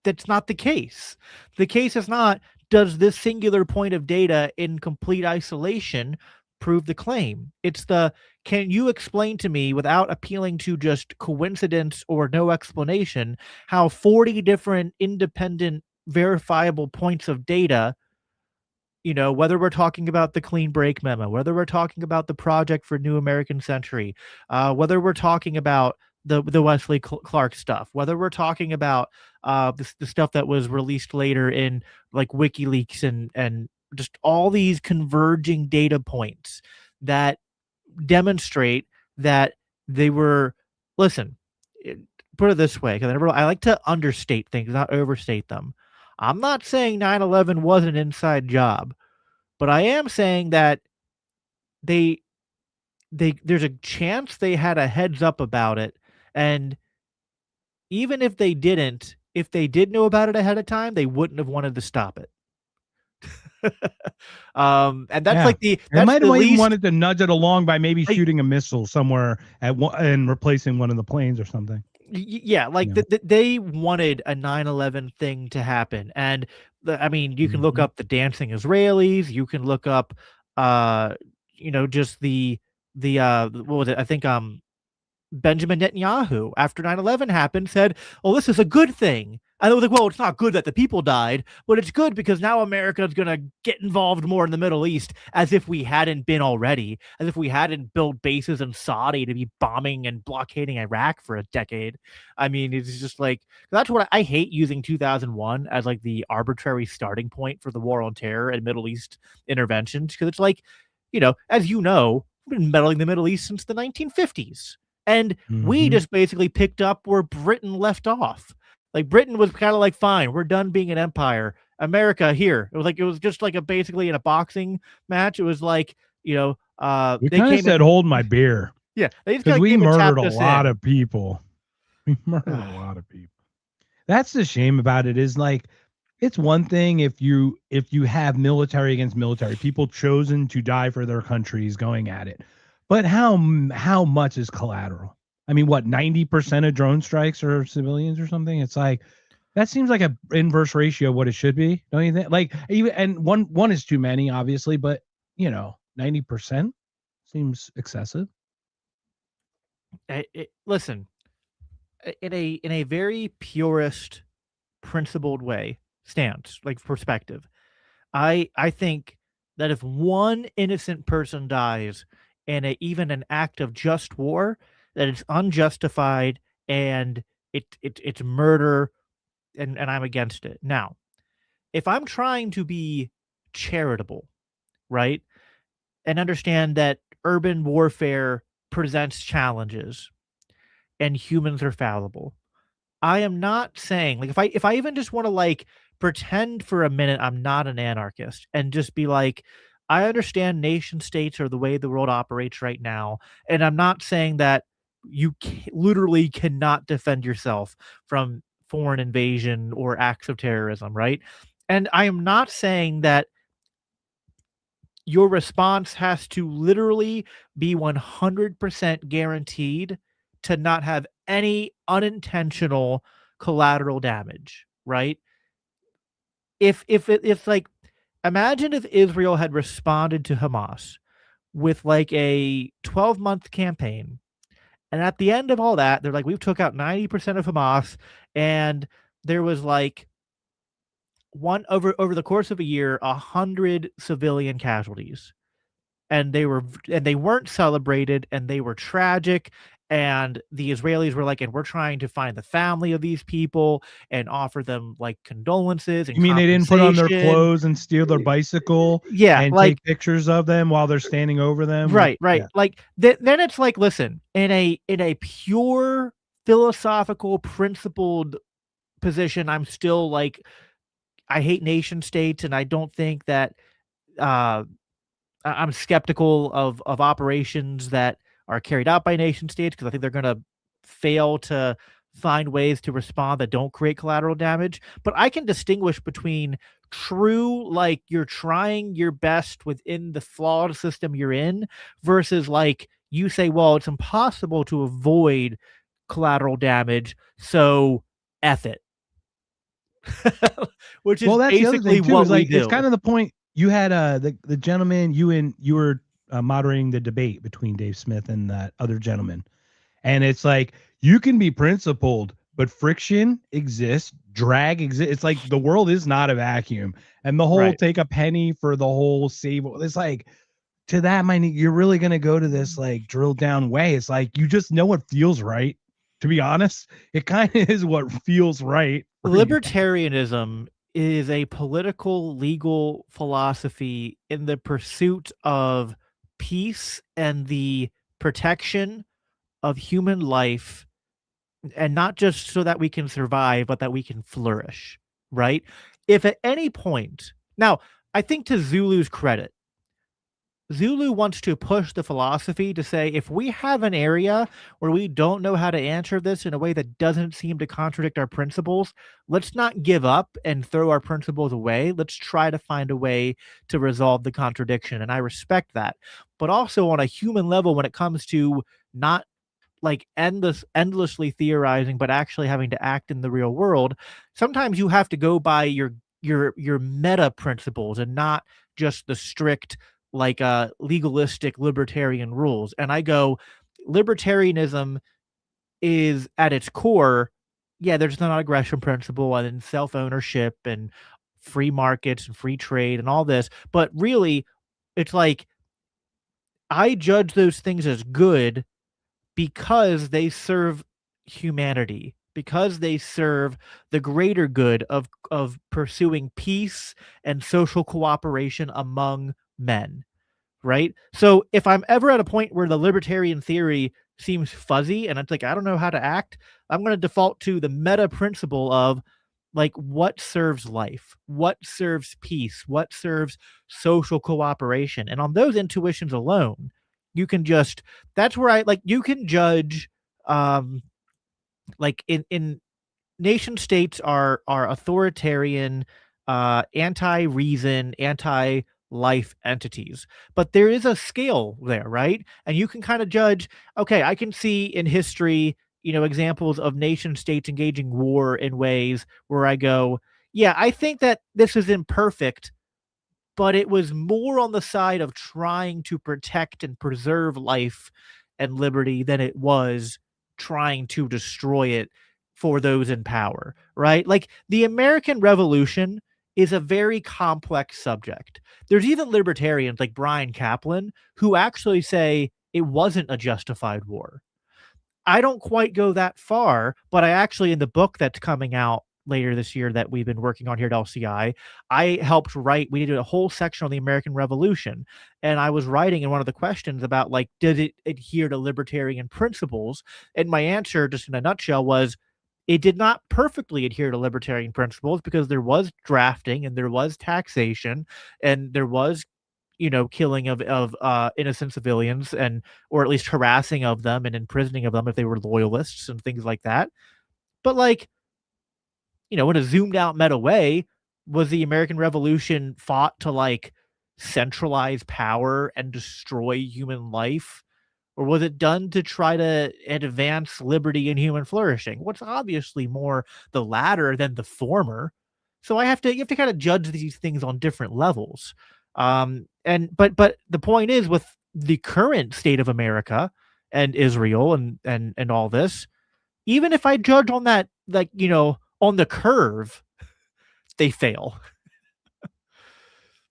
the case. The case is not, does this singular point of data in complete isolation prove the claim? It's can you explain to me without appealing to just coincidence or no explanation how 40 different independent verifiable points of data, whether we're talking about the clean break memo, whether we're talking about the Project for New American Century, whether we're talking about the Wesley Clark stuff, whether we're talking about the stuff that was released later in like WikiLeaks and just all these converging data points that demonstrate that they were, listen, put it this way, because I like to understate things, not overstate them. I'm not saying 9/11 was an inside job, but I am saying that there's a chance they had a heads up about it. And even if they didn't, if they did know about it ahead of time, they wouldn't have wanted to stop it. And that's like they might have even wanted to nudge it along by maybe shooting a missile somewhere and replacing one of the planes or something. Yeah, like they wanted a 9/11 thing to happen. And I mean, you can look up the dancing Israelis, you can look up just the what was it? I think Benjamin Netanyahu after 9/11 happened said, "Oh, this is a good thing. And I was like, well, it's not good that the people died, but it's good because now America is going to get involved more in the Middle East, as if we hadn't been already, as if we hadn't built bases in Saudi to be bombing and blockading Iraq for a decade. I mean, it's just like, that's what I hate using 2001 as like the arbitrary starting point for the war on terror and Middle East interventions. Because it's like, as you know, we've been meddling the Middle East since the 1950s. And we just basically picked up where Britain left off. Like Britain was kind of like, fine, we're done being an empire. America here. It was just like basically in a boxing match. It was like, we they kind came of said, in, hold my beer. yeah, they just Because kinda we came and murdered tapped a us lot in. of people. We murdered a lot of people. That's the shame about it, is like, it's one thing if you have military against military, people chosen to die for their countries going at it. But how much is collateral? I mean, what, 90% of drone strikes are civilians or something? It's like, that seems like a inverse ratio of what it should be, don't you think? Like, even, and one is too many, obviously, but 90% seems excessive. Listen, in a very purist, principled way, stance, like perspective, I think that if one innocent person dies in even an act of just war, that it's unjustified and it's murder, and I'm against it. Now, if I'm trying to be charitable, right, and understand that urban warfare presents challenges and humans are fallible, I am not saying, like, if I even just want to like pretend for a minute I'm not an anarchist and just be like, I understand nation states are the way the world operates right now, and I'm not saying that you literally cannot defend yourself from foreign invasion or acts of terrorism, right? And I am not saying that your response has to literally be 100% guaranteed to not have any unintentional collateral damage, right? If like, imagine if Israel had responded to Hamas with like a 12-month campaign, and at the end of all that, they're like, we've took out 90% of Hamas, and there was like one over the course of a year, 100 civilian casualties, and they weren't celebrated, and they were tragic, and the Israelis were like, and we're trying to find the family of these people and offer them like condolences and You mean they didn't put on their compensation. clothes and steal their bicycle Yeah, and like, take pictures of them while they're standing over them? right, Yeah. like then it's like, listen, in a pure philosophical principled position, I'm still like, I hate nation states, and I don't think that I'm skeptical of operations that are carried out by nation states, because I think they're going to fail to find ways to respond that don't create collateral damage. But I can distinguish between true, like, you're trying your best within the flawed system you're in, versus like you say, well, it's impossible to avoid collateral damage, so F it. Which is Well, that's the other basically thing too. what Is we like, do. it's kind of the point. You had the gentleman, you were moderating the debate between Dave Smith and that other gentleman, and it's like, you can be principled, but friction exists, drag exists. It's like the world is not a vacuum, and the whole Right. take a penny for the whole save. It's like, to that mind, you're really going to go to this like drill down way. It's like, you just know what feels right. To be honest, it kind of is what feels right. for you. Libertarianism is a political legal philosophy in the pursuit of peace and the protection of human life, and not just so that we can survive, but that we can flourish, right? If at any point, now, I think to Zulu's credit, Zulu wants to push the philosophy to say, if we have an area where we don't know how to answer this in a way that doesn't seem to contradict our principles, let's not give up and throw our principles away. Let's try to find a way to resolve the contradiction. And I respect that. But also on a human level, when it comes to not like endlessly theorizing, but actually having to act in the real world, sometimes you have to go by your meta principles and not just the strict, like, legalistic libertarian rules. And I go, libertarianism is at its core, yeah, there's the non-aggression principle and then self-ownership and free markets and free trade and all this. But really, it's like I judge those things as good because they serve humanity, because they serve the greater good of pursuing peace and social cooperation among men, right? So if I'm ever at a point where the libertarian theory seems fuzzy and it's like I don't know how to act, I'm going to default to the meta principle of like what serves life, what serves peace, what serves social cooperation. And on those intuitions alone, you can just that's where I like you can judge um like in nation states are authoritarian, anti-reason, anti-life entities. But there is a scale there, right? And you can kind of judge, okay, I can see in history, examples of nation states engaging war in ways where I go, yeah, I think that this is imperfect, but it was more on the side of trying to protect and preserve life and liberty than it was trying to destroy it for those in power, right? Like the American Revolution is a very complex subject. There's even libertarians like Brian Kaplan who actually say it wasn't a justified war. I don't quite go that far, but I actually, in the book that's coming out later this year that we've been working on here at LCI, I helped write. We did a whole section on the American Revolution, and I was writing in one of the questions about like, did it adhere to libertarian principles? And my answer, just in a nutshell, was it did not perfectly adhere to libertarian principles because there was drafting and there was taxation and there was killing of innocent civilians and or at least harassing of them and imprisoning of them if they were loyalists and things like that. But like, in a zoomed out meta way, was the American Revolution fought to like centralize power and destroy human life? Or was it done to try to advance liberty and human flourishing? What's obviously more the latter than the former. So you have to kind of judge these things on different levels. But the point is with the current state of America and Israel and all this, even if I judge on that, like, on the curve, they fail.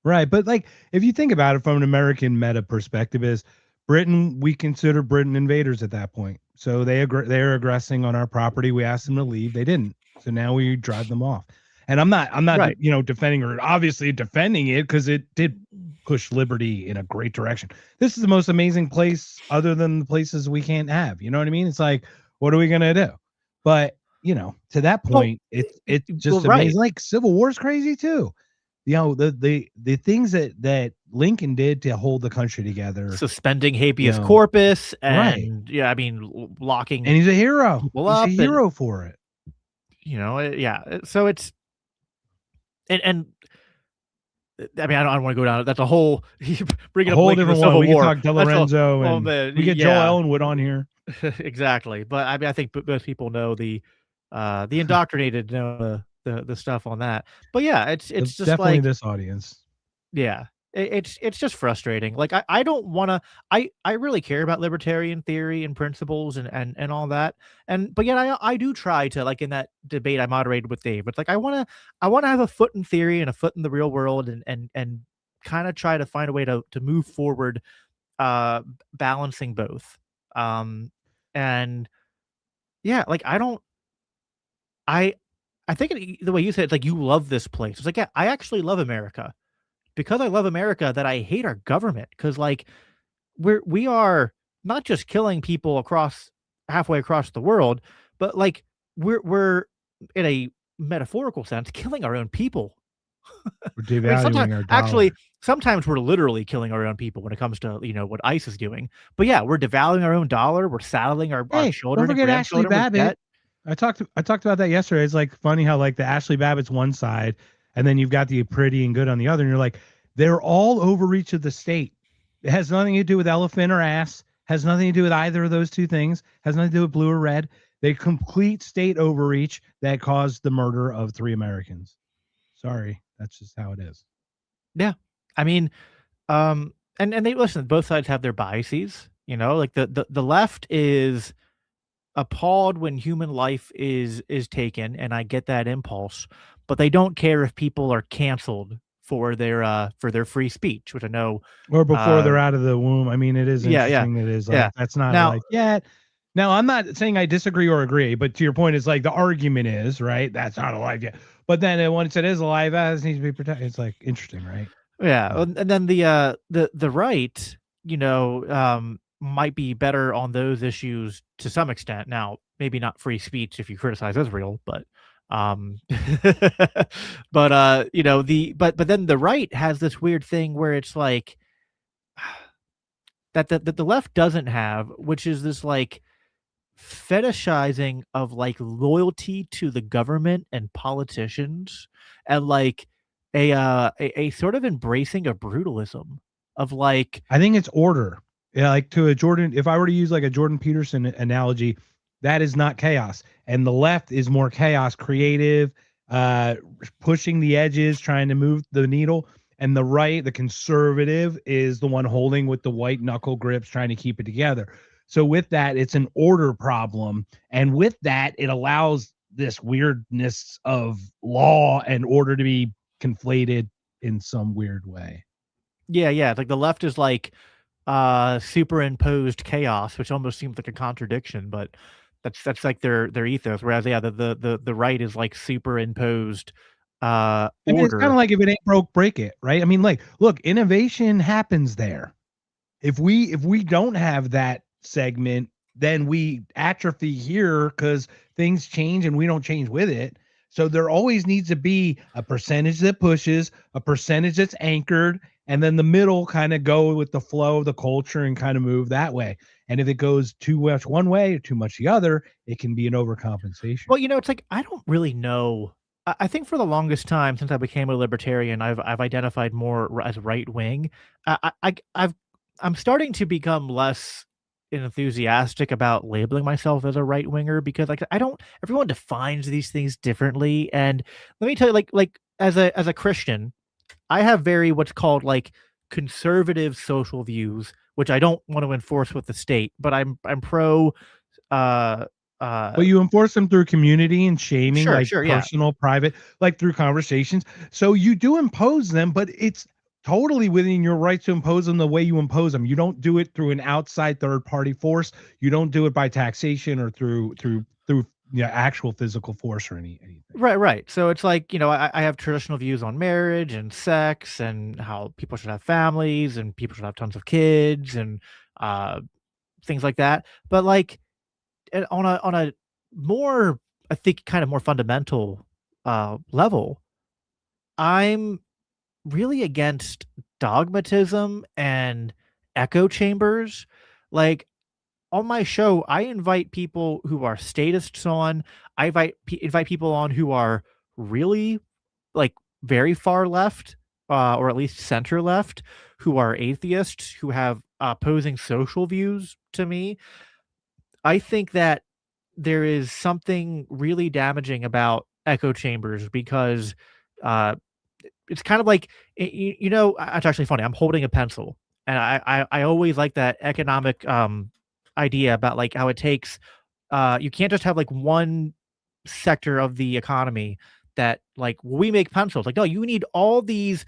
Right. But like, if you think about it from an American meta perspective, is Britain, we consider Britain invaders at that point. So they're aggressing on our property. We asked them to leave. They didn't. So now we drive them off. And I'm not, Right. defending or obviously defending it because it did push liberty in a great direction. This is the most amazing place other than the places we can't have. You know what I mean? It's like, what are we going to do? But, to that point, it's just right. amazing. Like Civil War's crazy too. The things that Lincoln did to hold the country together, Suspending habeas corpus right. and locking And he's a hero. people He's up a hero for it. So it's and I mean, I don't want to go down. That's a whole bringing A up whole Lincoln, different the one. Civil We can War. talk DeLorenzo and man, we get Joel Ellenwood on here. Exactly. But I mean, I think most people know the indoctrinated know the stuff on that. But yeah, it's just definitely like this audience. yeah, it's just frustrating. Like I don't want to. I really care about libertarian theory and principles and all that. But yet I do try to, like in that debate I moderated with Dave. It's like I want to have a foot in theory and a foot in the real world and kind of try to find a way to move forward, balancing both. And yeah, like I think the way you said it's like you love this place. It's like, yeah, I actually love America. Because I love America, that I hate our government. Because like we are not just killing people halfway across the world, but like we're in a metaphorical sense killing our own people. We're devaluing our dollar. Sometimes we're literally killing our own people when it comes to what ICE is doing. But yeah, we're devaluing our own dollar. We're saddling our children. Don't forget Ashley Babbitt. I talked about that yesterday. It's like funny how like the Ashley Babbitt's one side, and then you've got the pretty and good on the other, and you're like, they're all overreach of the state. It has nothing to do with elephant or ass. Has nothing to do with either of those two things. Has nothing to do with blue or red. They complete state overreach that caused the murder of 3 Americans. Sorry, that's just how it is. Yeah, I mean, and they listen. Both sides have their biases. Like the left is appalled when human life is taken, and I get that impulse, but they don't care if people are canceled for their free speech, which I know. Or before they're Uh, out of the womb. I mean, it is yeah, yeah, interesting. It is yeah. like that's not Now, like yet. Now, I'm not saying I disagree or agree, but to your point, it's like the argument is right. That's not alive yet. But then once it is alive, that needs to be protected. It's like interesting, right? yeah, Yeah. and then the right, might be better on those issues to some extent. Now, maybe not free speech if you criticize Israel, but um, but then the right has this weird thing where it's like that the left doesn't have, which is this like fetishizing of like loyalty to the government and politicians, and like a sort of embracing of brutalism of like. I think it's order. Yeah, like to a Jordan, if I were to use like a Jordan Peterson analogy, that is not chaos. And the left is more chaos, creative, uh, pushing the edges, trying to move the needle. And the right, the conservative, is the one holding with the white knuckle grips, trying to keep it together. So with that, it's an order problem. And with that, it allows this weirdness of law and order to be conflated in some weird way. Yeah, yeah, it's like the left is like superimposed chaos, which almost seems like a contradiction, but that's like their ethos. Whereas yeah, the right is like superimposed I mean, it's kind of order. like if it ain't broke, break it, right? I mean, like, look, innovation happens there. If we don't have that segment, then we atrophy here because things change and we don't change with it. So there always needs to be a percentage that pushes, a percentage that's anchored, and then the middle kind of go with the flow of the culture and kind of move that way. And if it goes too much one way or too much the other, it can be an overcompensation. Well, it's like I don't really know. I think for the longest time since I became a libertarian, I've identified more as right wing. I'm starting to become less enthusiastic about labeling myself as a right winger because like I don't. Everyone defines these things differently, and let me tell you, like as a Christian, I have very what's called like conservative social views, which I don't want to enforce with the state, but I'm pro. Uh, But uh, you enforce them through community and shaming, sure, like sure, yeah. personal, private, like through conversations. So you do impose them, but it's totally within your rights to impose them the way you impose them. You don't do it through an outside third party force. You don't do it by taxation or through actual physical force or anything. Right, right. So it's like, I have traditional views on marriage and sex and how people should have families and people should have tons of kids and uh, things like that. But like on a more, I think, kind of more fundamental level, I'm really against dogmatism and echo chambers. Like on my show, I invite people who are statists on. I invite people on who are really like very far left, or at least center left, who are atheists, who have opposing social views to me. I think that there is something really damaging about echo chambers because uh, it's kind of like it's actually funny. I'm holding a pencil, and I always like that economic idea about like how it takes you can't just have like one sector of the economy that like we make pencils. Like, no, you need all these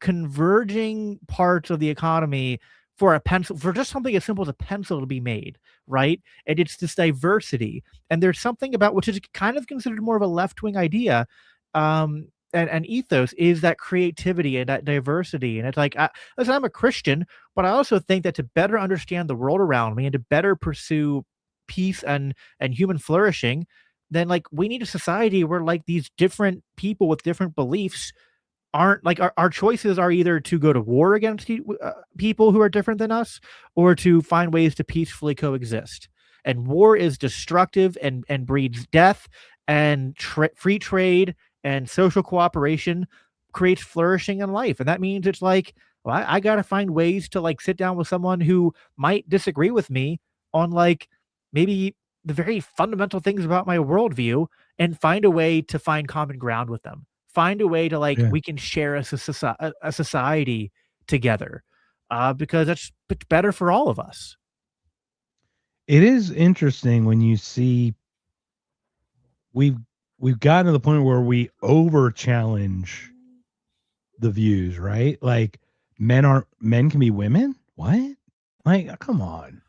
converging parts of the economy for a pencil, for just something as simple as a pencil to be made, right? And it's this diversity. And there's something about which is kind of considered more of a left-wing idea. And ethos is that creativity and that diversity. And it's like, listen, I'm a Christian, but I also think that to better understand the world around me and to better pursue peace and human flourishing, then like we need a society where like these different people with different beliefs aren't like our choices are either to go to war against people who are different than us or to find ways to peacefully coexist. And war is destructive and breeds death, and free trade and social cooperation creates flourishing in life. And that means it's like, well, I got to find ways to like sit down with someone who might disagree with me on like maybe the very fundamental things about my worldview and find a way to find common ground with them. Find a way to like Yeah. we can share a society together because it's better for all of us. It is interesting when you see we've gotten to the point where we over challenge the views, right? Like men can be women. What? Like, come on,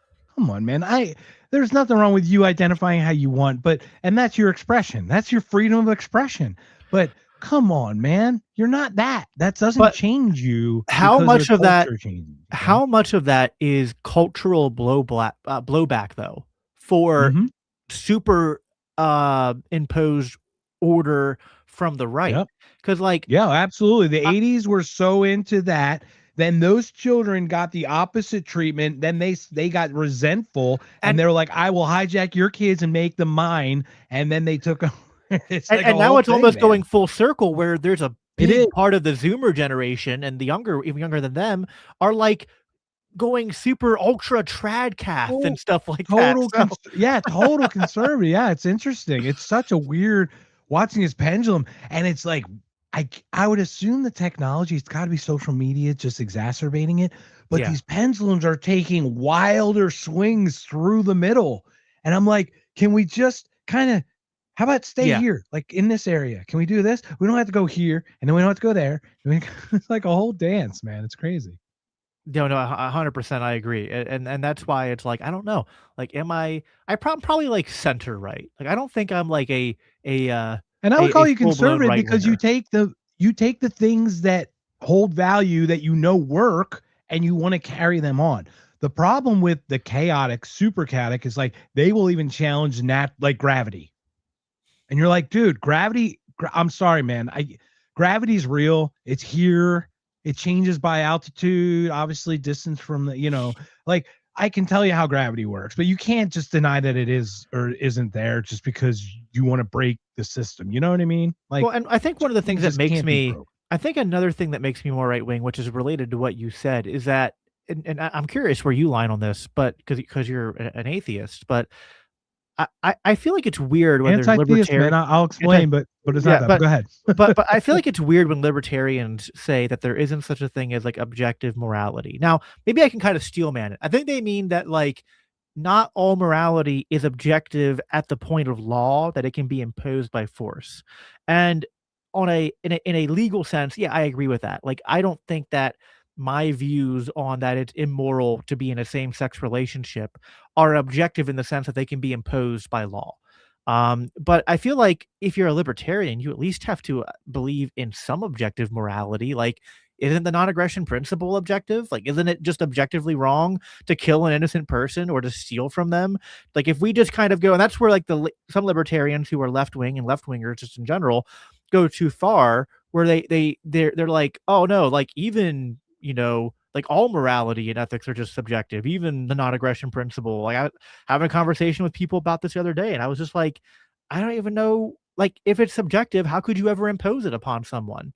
man. There's nothing wrong with you identifying how you want, and that's your expression. That's your freedom of expression. But come on, man, you're not that. That doesn't change you. How much of that? Changes, how much of that is cultural blowback though for super imposed order from the right? Because yeah, absolutely. The 80s were so into that. Then those children got the opposite treatment. Then they got resentful, and they were like, "I will hijack your kids and make them mine." And then they took. And now it's almost going full circle, where there's a big part of the Zoomer generation and the even younger than them are like going super ultra trad cath and stuff like that. Total conservative. Yeah, it's interesting. It's such a weird watching his pendulum, and it's like I would assume the technology's got to be social media just exacerbating it, but these pendulums are taking wilder swings through the middle, and I'm like, can we just kind of, how about stay here, like in this area? Can we do this? We don't have to go here, and then we don't have to go there. It's like a whole dance, man. It's crazy. No, 100%. I agree, and that's why it's like I don't know. Like, am I probably like center right? Like, I don't think I'm like a and I would call you conservative because you take the things that hold value that work, and you want to carry them on. The problem with the super chaotic is like they will even challenge like gravity, and you're like, dude, gravity. I'm sorry, man. Gravity's real. It's here. It changes by altitude, obviously distance from the, like I can tell you how gravity works, but you can't just deny that it is or isn't there just because you want to break the system. You know what I mean? Like, well, and I think one of the things that makes me, I think another thing that makes me more right wing, which is related to what you said, is that, and I'm curious where you line on this, but because you're an atheist, but I feel like it's weird when there's libertarian. I'll explain, but it's not that. But go ahead. but I feel like it's weird when libertarians say that there isn't such a thing as like objective morality. Now, maybe I can kind of steel man it. I think they mean that like not all morality is objective at the point of law, that it can be imposed by force. And in a legal sense, yeah, I agree with that. Like, I don't think that my views on that it's immoral to be in a same-sex relationship are objective in the sense that they can be imposed by law. But I feel like if you're a libertarian, you at least have to believe in some objective morality. Like, isn't the non-aggression principle objective? Like, isn't it just objectively wrong to kill an innocent person or to steal from them? Like, if we just kind of go, and that's where like some libertarians who are left-wing and left-wingers just in general go too far, where they're like, oh no, like even, like all morality and ethics are just subjective, even the non-aggression principle. Like, I having a conversation with people about this the other day, and I was just like, I don't even know, like, if it's subjective, how could you ever impose it upon someone?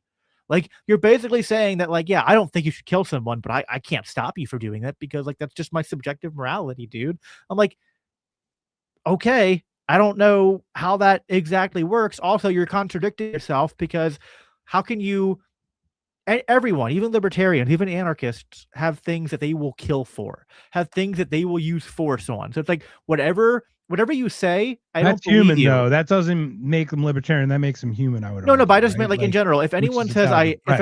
Like, you're basically saying that, like, yeah, I don't think you should kill someone, but I can't stop you from doing that because, like, that's just my subjective morality, dude. I'm like, okay, I don't know how that exactly works. Also, you're contradicting yourself, because how can you, everyone, even libertarians, even anarchists, have things that they will kill for, have things that they will use force on. So it's like, whatever you say, that's human you. Though. That doesn't make them libertarian. That makes them human. I would no, but I just meant like in general. If anyone says if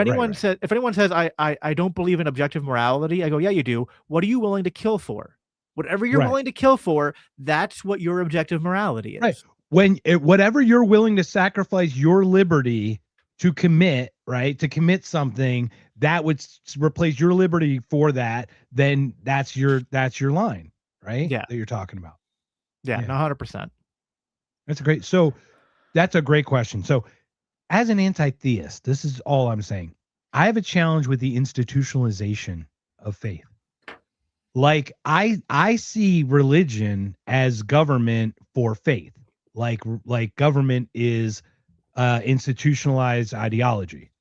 anyone says I don't believe in objective morality, I go, yeah, you do. What are you willing to kill for? Whatever you're willing to kill for, that's what your objective morality is. Right. Whatever you're willing to sacrifice your liberty to commit, right? To commit something that would replace your liberty for that, then that's your line, right? Yeah. That you're talking about. Yeah, 100%. That's a great question. So as an anti-theist, this is all I'm saying. I have a challenge with the institutionalization of faith. Like, I see religion as government for faith. Like government is institutionalized ideology.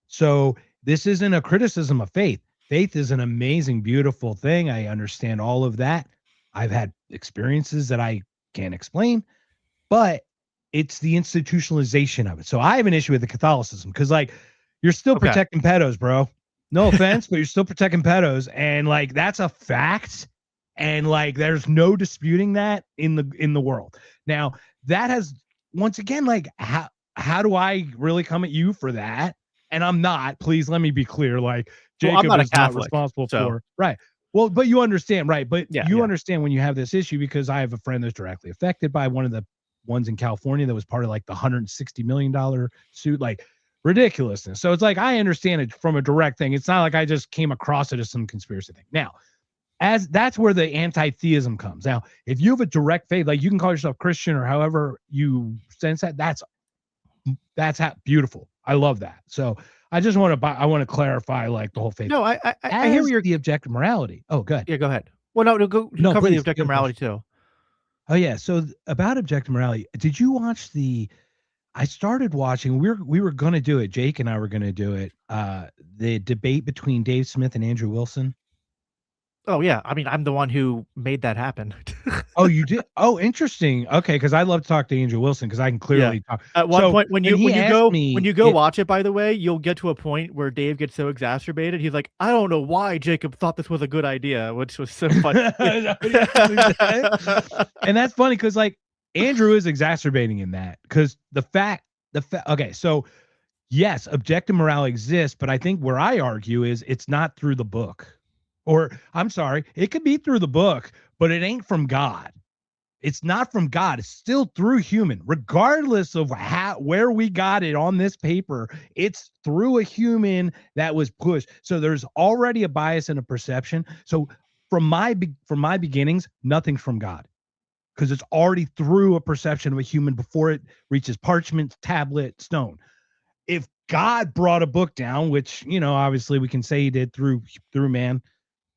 So this isn't a criticism of faith. Faith is an amazing, beautiful thing. I understand all of that. I've had experiences that I can't explain, but it's the institutionalization of it. So I have an issue with the Catholicism, because like, you're still protecting pedos, bro. No offense, but you're still protecting pedos. And like, that's a fact. And like, there's no disputing that in the world. Now, that has, once again, like, how do I really come at you for that? And I'm not. Please let me be clear. Like, Well, I'm Jacob not a is not Catholic, responsible so- for, right. Well, but you understand, right? But Yeah, you yeah. understand when you have this issue, because I have a friend that's directly affected by one of the ones in California that was part of like the $160 million suit, like ridiculousness. So it's like, I understand it from a direct thing. It's not like I just came across it as some conspiracy thing. Now, as that's where the anti-theism comes. Now, if you have a direct faith, like you can call yourself Christian or however you sense that, that's beautiful. I love that. So I just want to clarify like the whole faith. No, I hear As what you're. the objective morality. Oh, good. Yeah, go ahead. Well, no, go No, cover the please, objective you have a morality too. Oh yeah. So about objective morality, did you watch I started watching, we were going to do it. Jake and I were going to do it. The debate between Dave Smith and Andrew Wilson. Oh yeah, I mean, I'm the one who made that happen. Oh, you did? Oh, interesting. Okay, because I love to talk to Andrew Wilson because I can clearly talk. At one point, when you go it- watch it, by the way, you'll get to a point where Dave gets so exacerbated. He's like, I don't know why Jacob thought this was a good idea, which was so funny. And that's funny because like Andrew is exacerbating in that because okay, so yes, objective morality exists, but I think where I argue is it's not through the book. Or I'm sorry, it could be through the book, but it ain't from God. It's not from God. It's still through human, regardless of where we got it on this paper. It's through a human that was pushed. So there's already a bias and a perception. So from my beginnings, nothing's from God, because it's already through a perception of a human before it reaches parchment, tablet, stone. If God brought a book down, which obviously we can say he did through man.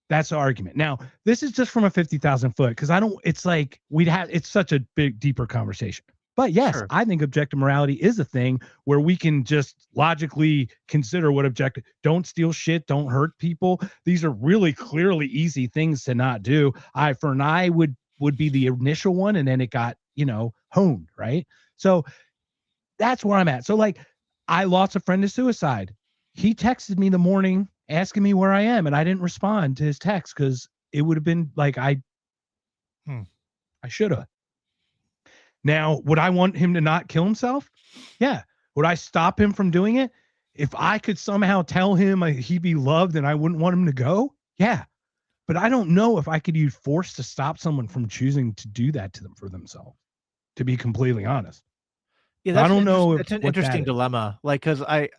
That's the argument. Now, this is just from a 50,000 foot because it's like it's such a big, deeper conversation. But yes, Sure. I think objective morality is a thing where we can just logically consider what don't steal shit, don't hurt people. These are really clearly easy things to not do. Eye for an eye would be the initial one, and then it got, honed, right? So that's where I'm at. So like, I lost a friend to suicide. He texted me the morning asking me where I am, and I didn't respond to his text because it would have been like I should have. Now, would I want him to not kill himself? Yeah. Would I stop him from doing it? If I could somehow tell him he'd be loved and I wouldn't want him to go? Yeah. But I don't know if I could use force to stop someone from choosing to do that to them for themselves, to be completely honest. Yeah, I don't know. It's an interesting dilemma. Like, because I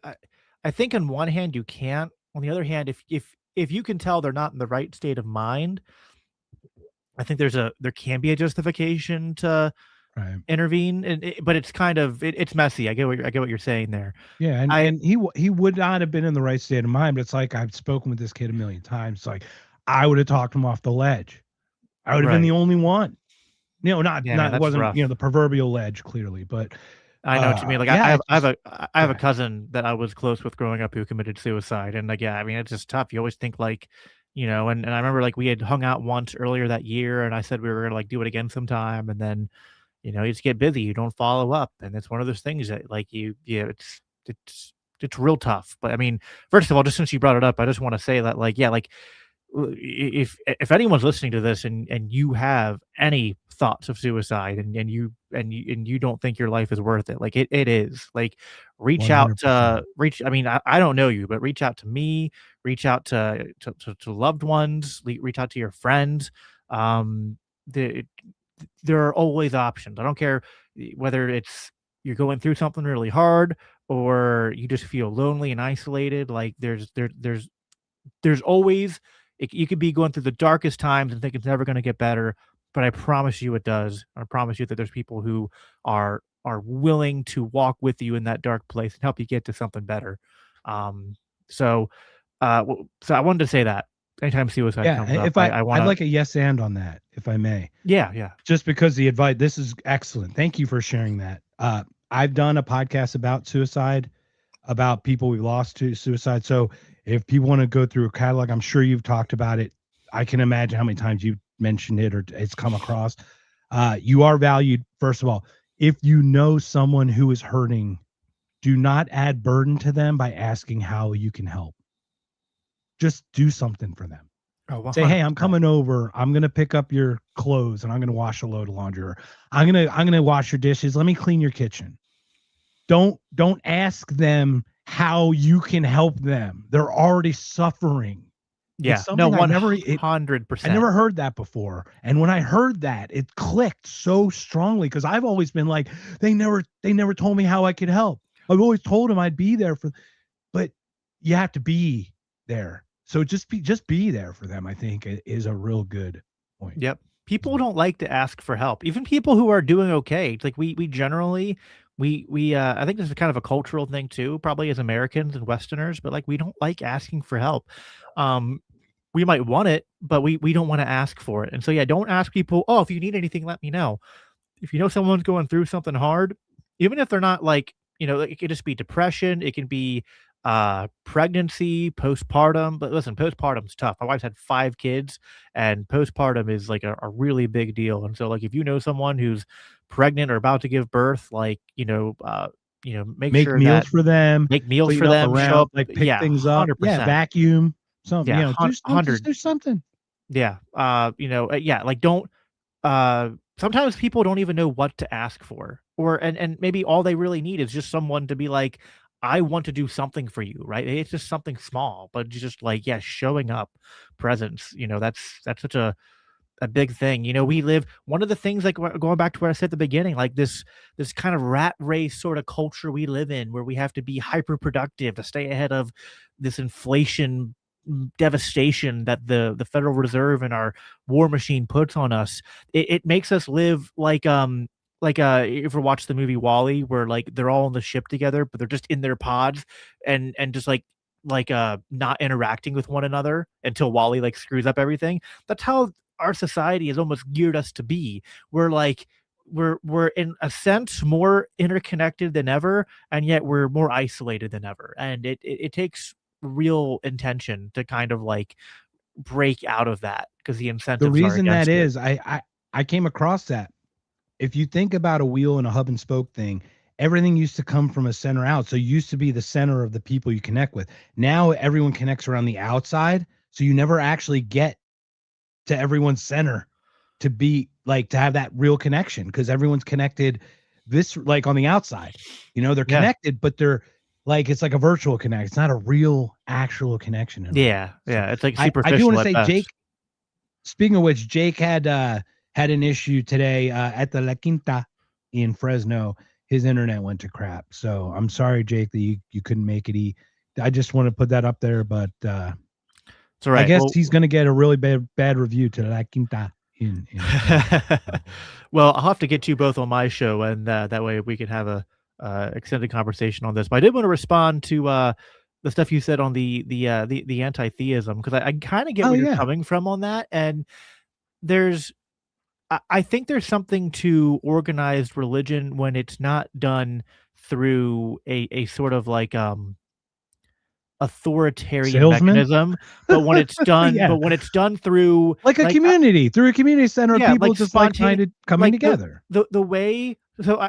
think on one hand you can't. On the other hand, if you can tell they're not in the right state of mind, I think there can be a justification to intervene. But it's kind of it's messy. I get what you're saying there. Yeah, and he would not have been in the right state of mind. But it's like I've spoken with this kid a million times. It's like I would have talked him off the ledge. I would have been the only one. Not it wasn't rough. The proverbial ledge clearly, but. I know what you mean. Like yeah, I have a cousin that I was close with growing up who committed suicide, and like I mean it's just tough. You always think like, and I remember like we had hung out once earlier that year, and I said we were gonna like do it again sometime, and then you just get busy, you don't follow up, and it's one of those things that like it's real tough. But I mean, first of all, just since you brought it up, I just want to say that like if anyone's listening to this and you have any thoughts of suicide and you don't think your life is worth it, like it is, like reach 100%. I mean, I don't know you, but reach out to me, reach out to loved ones, reach out to your friends. There are always options. I don't care whether it's you're going through something really hard or you just feel lonely and isolated. Like there's always you could be going through the darkest times and think it's never going to get better, but I promise you it does. I promise you that there's people who are willing to walk with you in that dark place and help you get to something better. So I wanted to say that anytime suicide comes up, I'd like a yes and on that, if I may. Yeah. Just because the advice, this is excellent. Thank you for sharing that. I've done a podcast about suicide, about people we lost to suicide. So if people want to go through a catalog, I'm sure you've talked about it. I can imagine how many times you've mentioned it or it's come across. You are valued. First of all, if you know someone who is hurting, do not add burden to them by asking how you can help. Just do something for them. Oh, Say, hey, I'm 100%. coming over. I'm gonna pick up your clothes and I'm gonna wash a load of laundry. Or I'm gonna wash your dishes. Let me clean your kitchen. Don't ask them how you can help them. They're already suffering. It's Yeah. No, something I 100%. never heard that before. And when I heard that, it clicked so strongly because I've always been like, they never told me how I could help. I've always told them I'd be there for, but you have to be there. So just be there for them, I think is a real good point. Yep. People don't like to ask for help. Even people who are doing okay. It's like we generally we I think this is kind of a cultural thing too, probably as Americans and Westerners, but like we don't like asking for help. Um we might want it, but we don't want to ask for it. And so yeah, don't ask people, "Oh, if you need anything, let me know." If you know someone's going through something hard, even if they're not like, it could just be depression, it can be pregnancy, postpartum. But listen, postpartum's tough. My wife's had 5 kids, and postpartum is like a really big deal. And so like if you know someone who's pregnant or about to give birth, like, make Make sure meals that for them, make meals clean for up them, show around, up. like pick Yeah, things up. Yeah, 100%. vacuum, something, Yeah, just 100. do something. Yeah. Yeah, like don't sometimes people don't even know what to ask for, or and maybe all they really need is just someone to be like, I want to do something for you, right? It's just something small, but just like, yeah, showing up, presence, that's such a big thing. We live one of the things, like going back to what I said at the beginning, like this kind of rat race sort of culture we live in, where we have to be hyper productive to stay ahead of this inflation devastation that the Federal Reserve and our war machine puts on us. It makes us live like you ever watch the movie Wall-E, where like they're all on the ship together, but they're just in their pods and just like not interacting with one another until Wally like screws up everything. That's how our society has almost geared us to be. We're like we're in a sense more interconnected than ever, and yet we're more isolated than ever. And it takes real intention to kind of like break out of that, because the The incentives are reason that against it. is I came across that. If you think about a wheel and a hub and spoke thing, everything used to come from a center out. So you used to be the center of the people you connect with. Now everyone connects around the outside. So you never actually get to everyone's center to be like to have that real connection because everyone's connected this like on the outside. They're Yeah. connected, but they're like it's like a virtual connect. It's not a real actual connection in a way. Yeah. So Yeah. It's like I do want superficial to at say, best. Jake, speaking of which, Jake had an issue today at the La Quinta in Fresno. His internet went to crap. So I'm sorry, Jake, that you couldn't make it. I just want to put that up there, but It's all I right. guess Well, he's going to get a really bad review to La Quinta in well, I'll have to get you both on my show, and that way we can have a extended conversation on this. But I did want to respond to the stuff you said on the anti-theism, because I kind of get Oh where you're yeah. coming from on that. And there's I think there's something to organized religion when it's not done through a sort of like authoritarian Salesman? mechanism, but when it's done Yeah. through Like a like community, through a community center of yeah, people like just spontaneous, like-minded coming like together. the way. So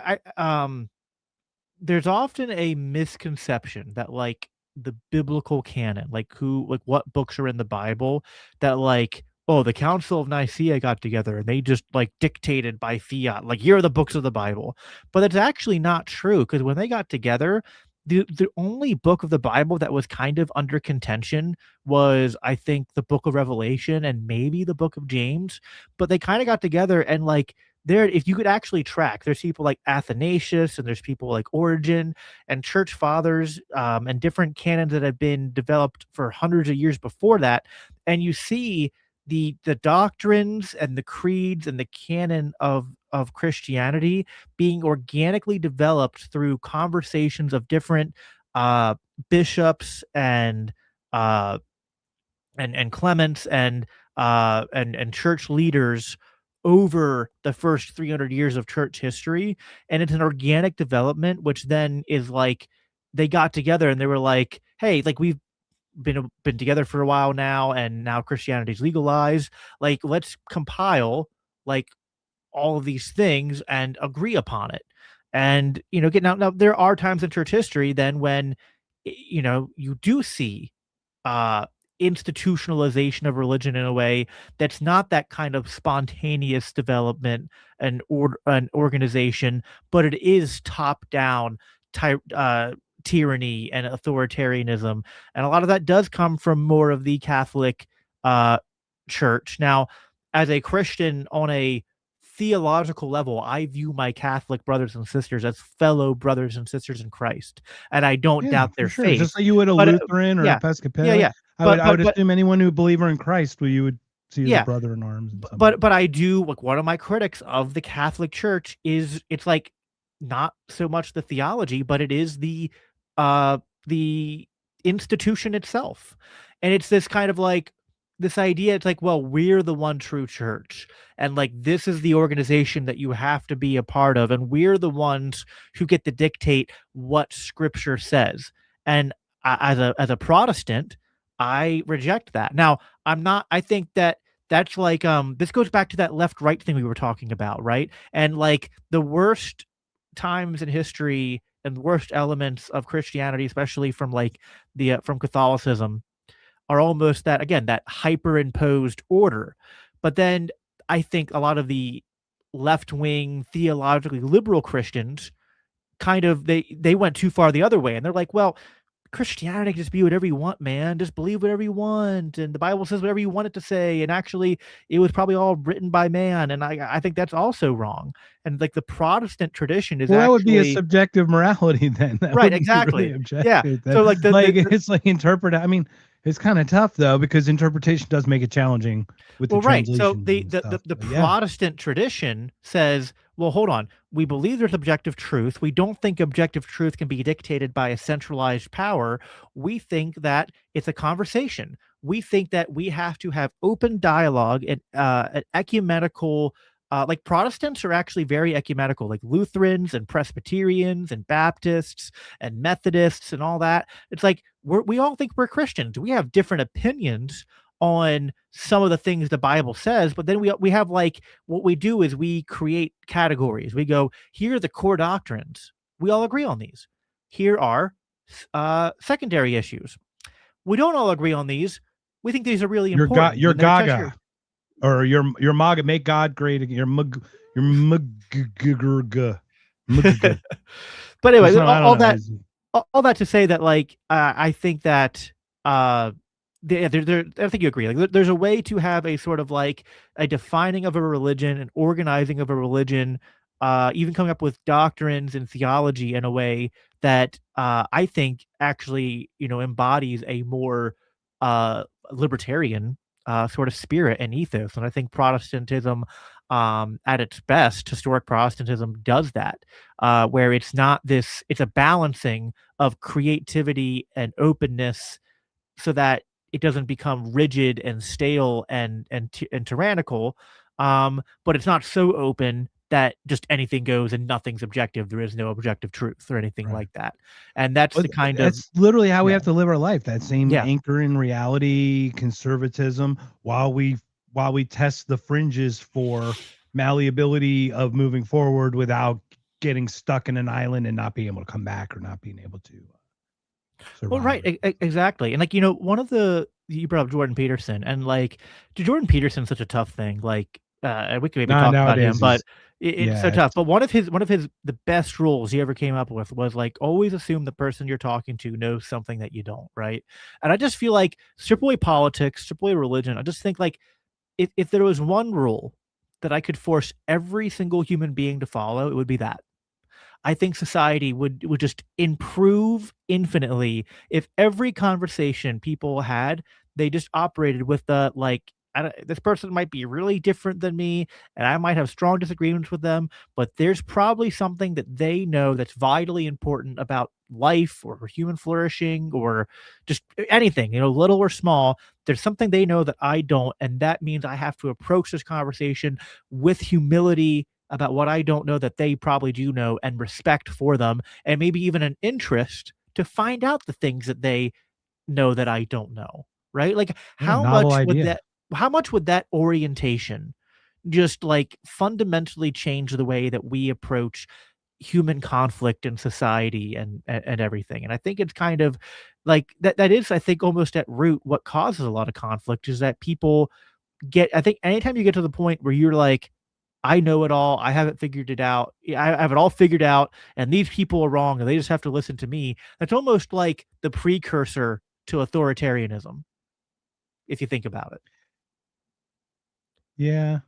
there's often a misconception that like the biblical canon, like what books are in the Bible, that like, oh, the Council of Nicaea got together and they just like dictated by fiat, like here are the books of the Bible. But it's actually not true, because when they got together, the only book of the Bible that was kind of under contention was, I think, the book of Revelation and maybe the book of James. But they kind of got together, and like there, if you could actually track, there's people like Athanasius and there's people like Origen and church fathers, and different canons that have been developed for hundreds of years before that. And you see the doctrines and the creeds and the canon of Christianity being organically developed through conversations of different bishops uh and Clements and church leaders over the first 300 years of church history. And it's an organic development, which then is like they got together and they were like, hey, like we've been together for a while now, and now Christianity's legalized, like let's compile like all of these things and agree upon it. And get now there are times in church history then when you do see institutionalization of religion in a way that's not that kind of spontaneous development and an organization, but it is top down tyranny and authoritarianism, and a lot of that does come from more of the Catholic uh, Church. Now, as a Christian on a theological level, I view my Catholic brothers and sisters as fellow brothers and sisters in Christ, and I don't Yeah, doubt for their sure. faith. Just like you would a But Lutheran or yeah, yeah, Episcopalian. yeah. I would But assume anyone who believer in Christ, who you would see as a yeah, brother in arms and something. but I do like one of my critics of the Catholic Church is it's like not so much the theology, but it is uh the institution itself. And it's this kind of like this idea, it's like, well, we're the one true church. And like this is the organization that you have to be a part of, and we're the ones who get to dictate what scripture says. And as a Protestant, I reject that. Now, I think that that's like this goes back to that left right thing we were talking about, right? And like the worst times in history and the worst elements of Christianity, especially from like the from Catholicism, are almost that, again, that hyperimposed order. But then I think a lot of the left wing theologically liberal Christians kind of they went too far the other way, and they're like, well, Christianity can just be whatever you want, man. Just believe whatever you want, and the Bible says whatever you want it to say. And actually, it was probably all written by man, and I think that's also wrong. And like the Protestant tradition is Well, that would be a actually subjective morality then. That right, wouldn't be exactly. really Yeah. objective then. So like It's like interpret. I mean, it's kind of tough though because interpretation does make it challenging with the right. So translations the and the stuff. the But yeah. Protestant tradition says, well, hold on. We believe there's objective truth. We don't think objective truth can be dictated by a centralized power. We think that it's a conversation. We think that we have to have open dialogue and an ecumenical. Like Protestants are actually very ecumenical, like Lutherans and Presbyterians and Baptists and Methodists and all that. It's like we all think we're Christians. We have different opinions on some of the things the Bible says, but then we have like what we do is we create categories. We go, here are the core doctrines. We all agree on these. Here are secondary issues. We don't all agree on these. We think these are really important. You're Gaga. Or your MAGA, make God great again. Your mug. But anyway, all that to say that like I think that I think you agree. Like there's a way to have a sort of like a defining of a religion, an organizing of a religion, even coming up with doctrines and theology in a way that I think actually embodies a more libertarian sort of spirit and ethos. And I think Protestantism, at its best, historic Protestantism does that, where it's not this, it's a balancing of creativity and openness so that it doesn't become rigid and stale and tyrannical. But it's not so open that just anything goes and nothing's objective. There is no objective truth or anything like that. And that's the kind of that's literally how we have to live our life. That same Yeah. anchor in reality, conservatism, while we test the fringes for malleability of moving forward without getting stuck in an island and not being able to come back or not being able to survive. Well, right, exactly. And like, one of you brought up Jordan Peterson, and like, Jordan Peterson's such a tough thing. Like, we could maybe talk about him, but it's so tough. But one of his the best rules he ever came up with was like, always assume the person you're talking to knows something that you don't, right? And I just feel like strip away politics, strip away religion. I just think like if there was one rule that I could force every single human being to follow, it would be that. I think society would just improve infinitely if every conversation people had, they just operated with the like, this person might be really different than me, and I might have strong disagreements with them, but there's probably something that they know that's vitally important about life or human flourishing or just anything, little or small. There's something they know that I don't, and that means I have to approach this conversation with humility about what I don't know that they probably do know, and respect for them, and maybe even an interest to find out the things that they know that I don't know, right? Like how much would that orientation just like fundamentally change the way that we approach human conflict in society and everything. And I think it's kind of like that is, I think, almost at root what causes a lot of conflict is that people I think anytime you get to the point where you're like, I know it all, I haven't figured it out, I have it all figured out, and these people are wrong, and they just have to listen to me. That's almost like the precursor to authoritarianism, if you think about it. Yeah.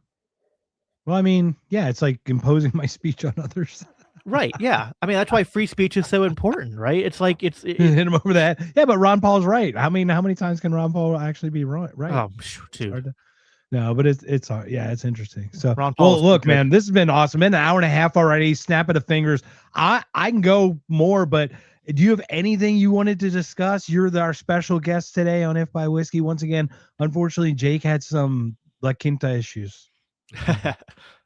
Well, I mean, yeah, it's like imposing my speech on others. Right, yeah. I mean, that's why free speech is so important, right? It's like Hit him over that. Yeah, but Ron Paul's right. How many times can Ron Paul actually be right? oh, It's dude. hard to, no, but it's hard. Yeah, it's interesting. So, Ron Paul well, is look, pretty good. man, this has been awesome. Been an hour and a half already. Snap of the fingers. I can go more, but do you have anything you wanted to discuss? You're our special guest today on If by Whiskey. Once again, unfortunately, Jake had some La Quinta issues.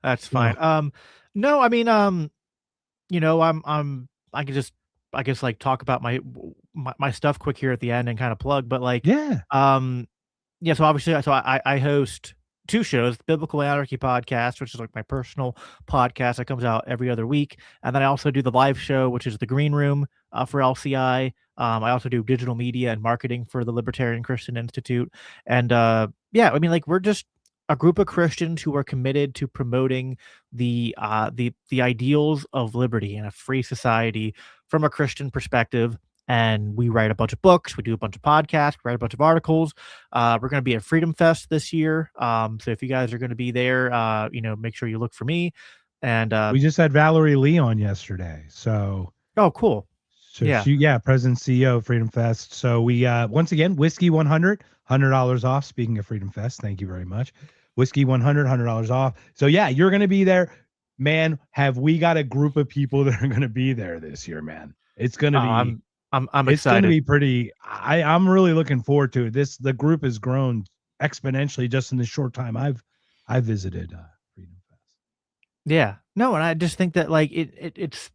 That's fine. No, I mean, you know, I could just, I guess, like talk about my stuff quick here at the end and kind of plug, but like, Yeah. yeah. So obviously, so I host two shows, the Biblical Anarchy podcast, which is like my personal podcast that comes out every other week, and then I also do the live show, which is the Green Room for LCI. I also do digital media and marketing for the Libertarian Christian Institute, and yeah, I mean, like we're just a group of Christians who are committed to promoting the ideals of liberty and a free society from a Christian perspective. And we write a bunch of books, we do a bunch of podcasts, we write a bunch of articles. We're going to be at Freedom Fest this year. So if you guys are going to be there, you know, make sure you look for me. And we just had Valerie Lee on yesterday. So oh, cool. So Yeah. she, President CEO of Freedom Fest. So we once again, Whiskey 100, $100 off. Speaking of Freedom Fest, thank you very much. Whiskey 100, $100 off. So yeah, you're going to be there, man. Have we got a group of people that are going to be there this year, man? It's going to be. I'm it's excited. Going to be pretty. I'm really looking forward to it. The group has grown exponentially just in the short time I've visited Freedom Fest. Yeah. No, and I just think that like it's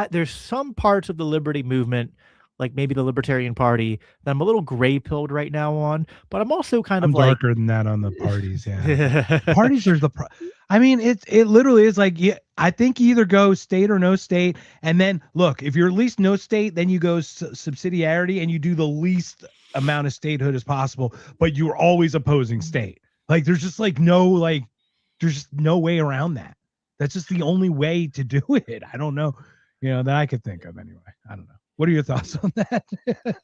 there's some parts of the liberty movement, like maybe the Libertarian Party, that I'm a little gray pilled right now on, but I'm also kind I'm of like darker than that on the parties. Yeah, parties are I mean, it literally is like, yeah, I think you either go state or no state, and then look, if you're at least no state, then you go subsidiarity and you do the least amount of statehood as possible, but you're always opposing state. Like there's just like there's just no way around that. That's just the only way to do it. I don't know, that I could think of anyway. I don't know. What are your thoughts on that?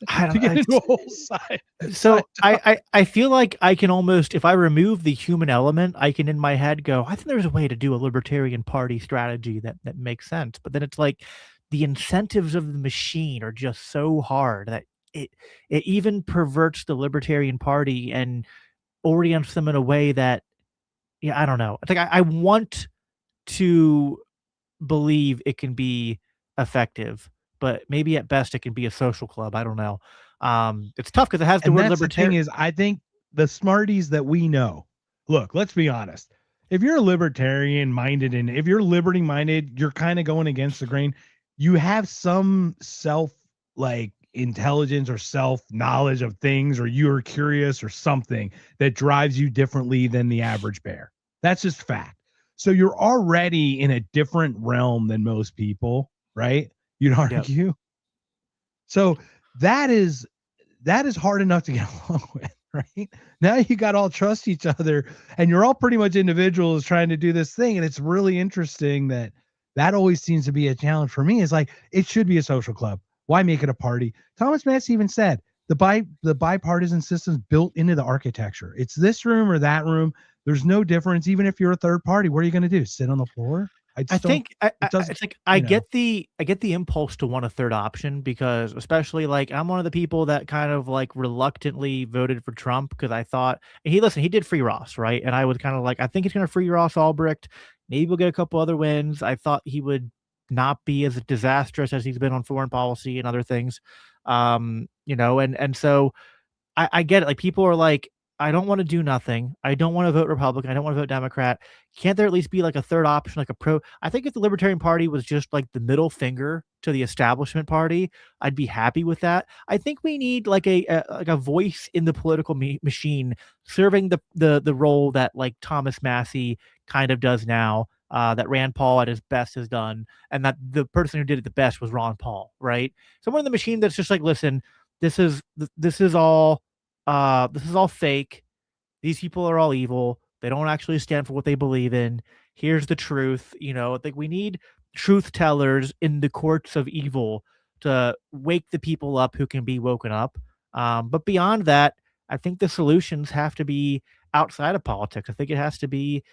I don't to get know. into a whole side. So I feel like I can almost, if I remove the human element, I can in my head go, I think there's a way to do a Libertarian Party strategy that makes sense. But then it's like the incentives of the machine are just so hard that it even perverts the Libertarian Party and orients them in a way that, I don't know. It's like I want to believe it can be effective, but maybe at best it can be a social club. I don't know. It's tough because it has the word libertarian. The thing is, I think the smarties that we know, look, let's be honest. If you're a libertarian minded and if you're liberty minded, you're kind of going against the grain. You have some self intelligence or self knowledge of things, or you're curious or something that drives you differently than the average bear. That's just fact. So you're already in a different realm than most people, right? You'd argue. Yep. So that is hard enough to get along with, right? Now you got all trust each other and you're all pretty much individuals trying to do this thing. And it's really interesting that always seems to be a challenge for me. Is like, it should be a social club. Why make it a party? Thomas Massey even said the bipartisan system's built into the architecture. It's this room or that room. There's no difference. Even if you're a third party, what are you going to do? Sit on the floor? It's like I get the impulse to want a third option, because especially like I'm one of the people that kind of like reluctantly voted for Trump because I thought he did free Ross, right? And I was kind of like, I think he's going to free Ross Ulbricht. Maybe we'll get a couple other wins. I thought he would not be as disastrous as he's been on foreign policy and other things. And so I get it. Like people are like, I don't want to do nothing. I don't want to vote Republican. I don't want to vote Democrat. Can't there at least be like a third option, like a pro? I think if the Libertarian Party was just like the middle finger to the establishment party, I'd be happy with that. I think we need like a voice in the political machine serving the role that like Thomas Massey kind of does now. that Rand Paul at his best has done, and that the person who did it the best was Ron Paul, right? Someone in the machine that's just like, listen, this is all fake. These people are all evil. They don't actually stand for what they believe in. Here's the truth. I think we need truth tellers in the courts of evil to wake the people up who can be woken up. But beyond that, I think the solutions have to be outside of politics. I think it has to be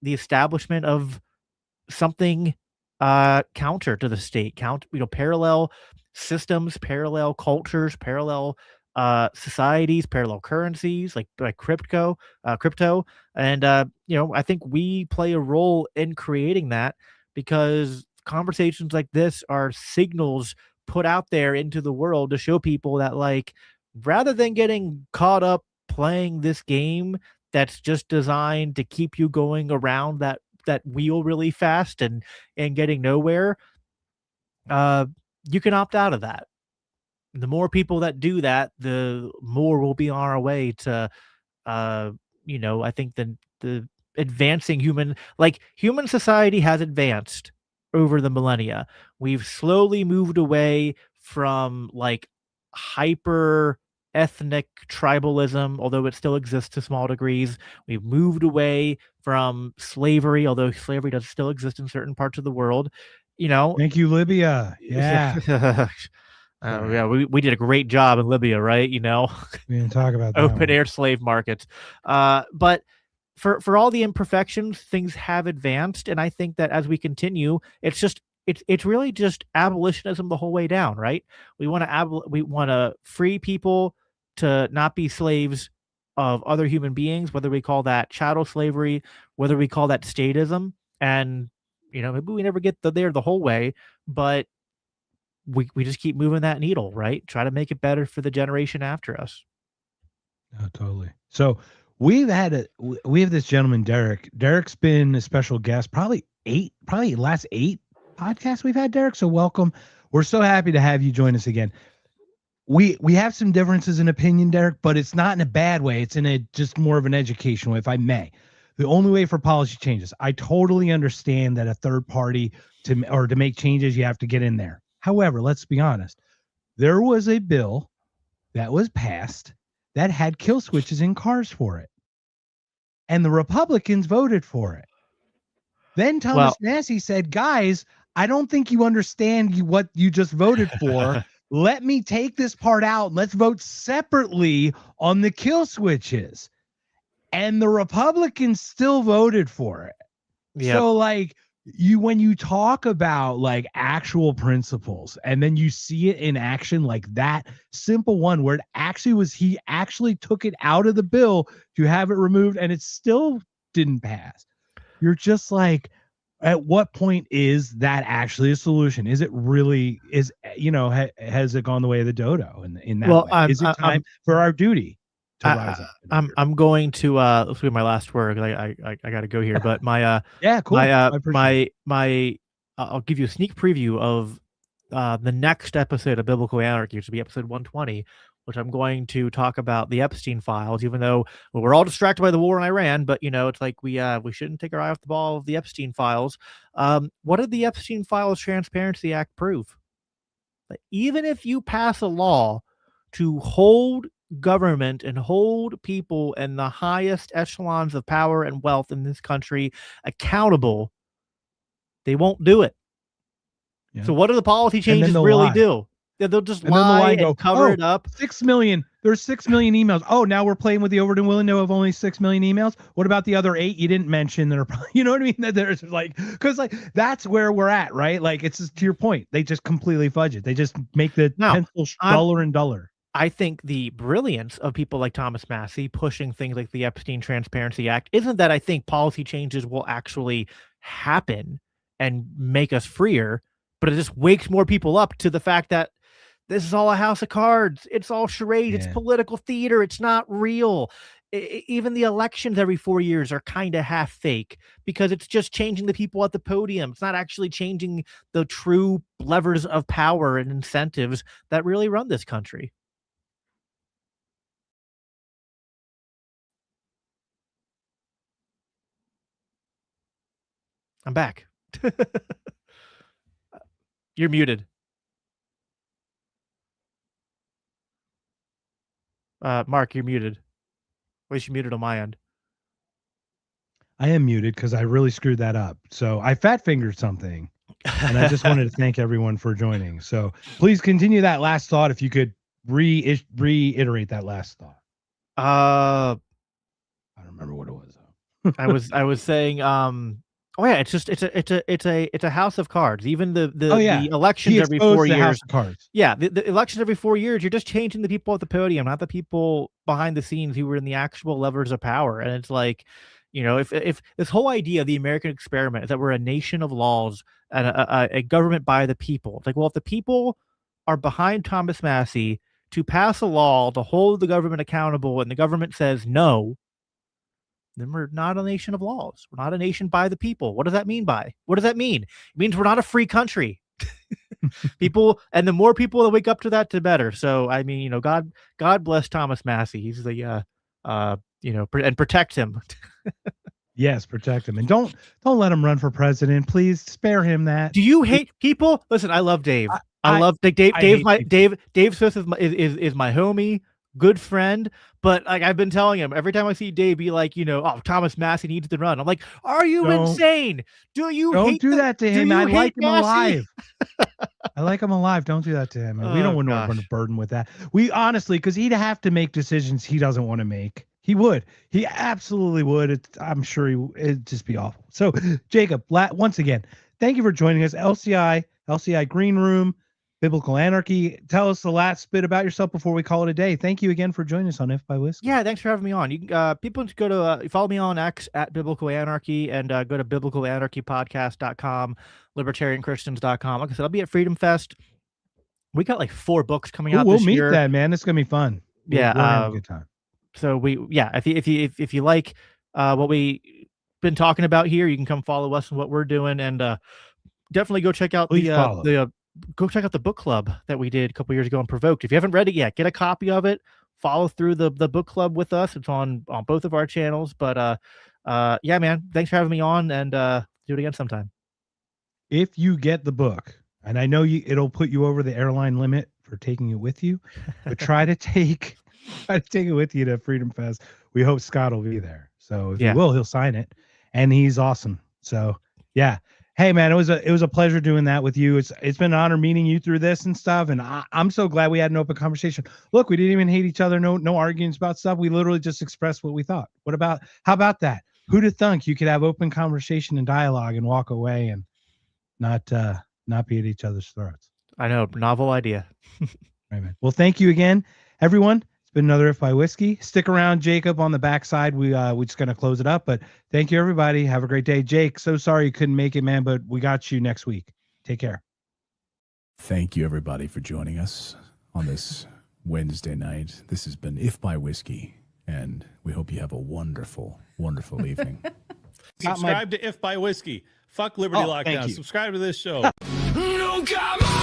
the establishment of something counter to the state, parallel systems, parallel cultures, parallel societies, parallel currencies like crypto. And I think we play a role in creating that, because conversations like this are signals put out there into the world to show people that, like, rather than getting caught up playing this game that's just designed to keep you going around that wheel really fast and getting nowhere, uh, you can opt out of that. The more people that do that, the more we'll be on our way to, I think the advancing human society has advanced over the millennia. We've slowly moved away from like hyper ethnic tribalism, although it still exists to small degrees. We've moved away from slavery, although slavery does still exist in certain parts of the world. Thank you, Libya. Yeah. Yeah, we did a great job in Libya, right? We didn't talk about that open one. air slave markets. But for all the imperfections, things have advanced, and I think that as we continue, it's really just abolitionism the whole way down, right? We want to free people to not be slaves of other human beings, whether we call that chattel slavery, whether we call that statism, and maybe we never get there the whole way, but we just keep moving that needle, right? Try to make it better for the generation after us. Oh, totally. So we have this gentleman, Derek. Derek's been a special guest, probably last 8 podcasts we've had, Derek. So welcome. We're so happy to have you join us again. We have some differences in opinion, Derek, but it's not in a bad way. It's in a just more of an educational way, if I may. The only way for policy changes, I totally understand that a third party to make changes, you have to get in there. However, let's be honest. There was a bill that was passed that had kill switches in cars for it, and the Republicans voted for it. Then Thomas Massey said, guys, I don't think you understand what you just voted for. Let me take this part out. Let's vote separately on the kill switches. And the Republicans still voted for it. Yep. So when you talk about like actual principles and then you see it in action, like that simple one where he actually took it out of the bill to have it removed and it still didn't pass. You're just like, at what point is that actually a solution? Is it really, has it gone the way of the dodo in that way? Is it time for our duty to rise up? I'm going to this will be my last word. I got to go here, but my yeah, cool. I'll give you a sneak preview of the next episode of Biblical Anarchy, which will be episode 120, which I'm going to talk about the Epstein files, even though we're all distracted by the war in Iran, but it's like we shouldn't take our eye off the ball of the Epstein files. What did the Epstein Files Transparency Act prove? That even if you pass a law to hold government and hold people in the highest echelons of power and wealth in this country accountable, they won't do it. Yeah. So what do the policy changes really do? They'll just lie and cover it up. 6 million. There's 6 million emails. Oh, now we're playing with the Overton Willingness of only 6 million emails. What about the other 8 you didn't mention that are probably, you know what I mean? That there's because that's where we're at, right? Like it's just, to your point, they just completely fudge it. They just make the pencil duller and duller. I think the brilliance of people like Thomas Massey pushing things like the Epstein Transparency Act isn't that I think policy changes will actually happen and make us freer, but it just wakes more people up to the fact that this is all a house of cards. It's all charade. Yeah. It's political theater. It's not real. Even the elections every 4 years are kind of half fake because it's just changing the people at the podium. It's not actually changing the true levers of power and incentives that really run this country. I'm back. You're muted. Mark, you're muted. At least you're muted on my end. I am muted because I really screwed that up. So I fat fingered something. And I just wanted to thank everyone for joining. So please continue that last thought. If you could reiterate that last thought. I don't remember what it was. I was saying, oh yeah, it's a house of cards. Even the elections every 4 years. House of cards. Yeah, the elections every 4 years, you're just changing the people at the podium, not the people behind the scenes who were in the actual levers of power. And it's like, if this whole idea of the American experiment is that we're a nation of laws and a government by the people, it's like, well, if the people are behind Thomas Massey to pass a law to hold the government accountable, and the government says no, then we're not a nation of laws. We're not a nation by the people. What does that mean? What does that mean? It means we're not a free country. People, and the more people that wake up to that, the better. So, I mean, God bless Thomas Massey. He's the, and protect him. Yes, protect him, and don't let him run for president. Please spare him that. Do you hate people? Listen, I love Dave. I love Dave. Dave Smith is my homie, good friend. But like I've been telling him, every time I see Dave be like, oh, Thomas Massey needs to run. I'm like, are you insane? Don't do that to him. I like him alive. I like him alive. Don't do that to him. We don't want to burden with that. We honestly, because he'd have to make decisions he doesn't want to make. He would. He absolutely would. I'm sure it'd just be awful. So, Jacob, once again, thank you for joining us. LCI Green Room, Biblical Anarchy. Tell us the last bit about yourself before we call it a day. Thank you again for joining us on If by Whiskey. Yeah, thanks for having me on. You people can go to follow me on X at Biblical Anarchy, and go to biblicalanarchypodcast.com, libertarianchristians.com. Like I said, I'll be at Freedom Fest. We got like 4 books coming out this year. We'll meet that, man. It's gonna be fun. Yeah, we're having a good time. So if you like what we been talking about here, you can come follow us and what we're doing, and definitely go check out the book club that we did a couple years ago on Provoked. If you haven't read it yet, get a copy of it. Follow through the book club with us. It's on both of our channels. But yeah, man, thanks for having me on, and do it again sometime. If you get the book, and I know it'll put you over the airline limit for taking it with you, but try to take it with you to Freedom Fest. We hope Scott will be there. So if you will, he'll sign it, and he's awesome. So yeah. Hey man, it was a pleasure doing that with you. It's been an honor meeting you through this and stuff. And I'm so glad we had an open conversation. Look, we didn't even hate each other. No arguments about stuff. We literally just expressed what we thought. How about that? Who'd have thunk you could have open conversation and dialogue and walk away and not be at each other's throats? I know, novel idea. Right, man. Well, thank you again, everyone. It's been another If by Whiskey. Stick around, Jacob, on the backside. We're just gonna close it up. But thank you, everybody. Have a great day. Jake, so sorry you couldn't make it, man, but we got you next week. Take care. Thank you, everybody, for joining us on this Wednesday night. This has been If by Whiskey, and we hope you have a wonderful, wonderful evening. Subscribe to If by Whiskey. Fuck Liberty Lockdown. Subscribe to this show. No, come on!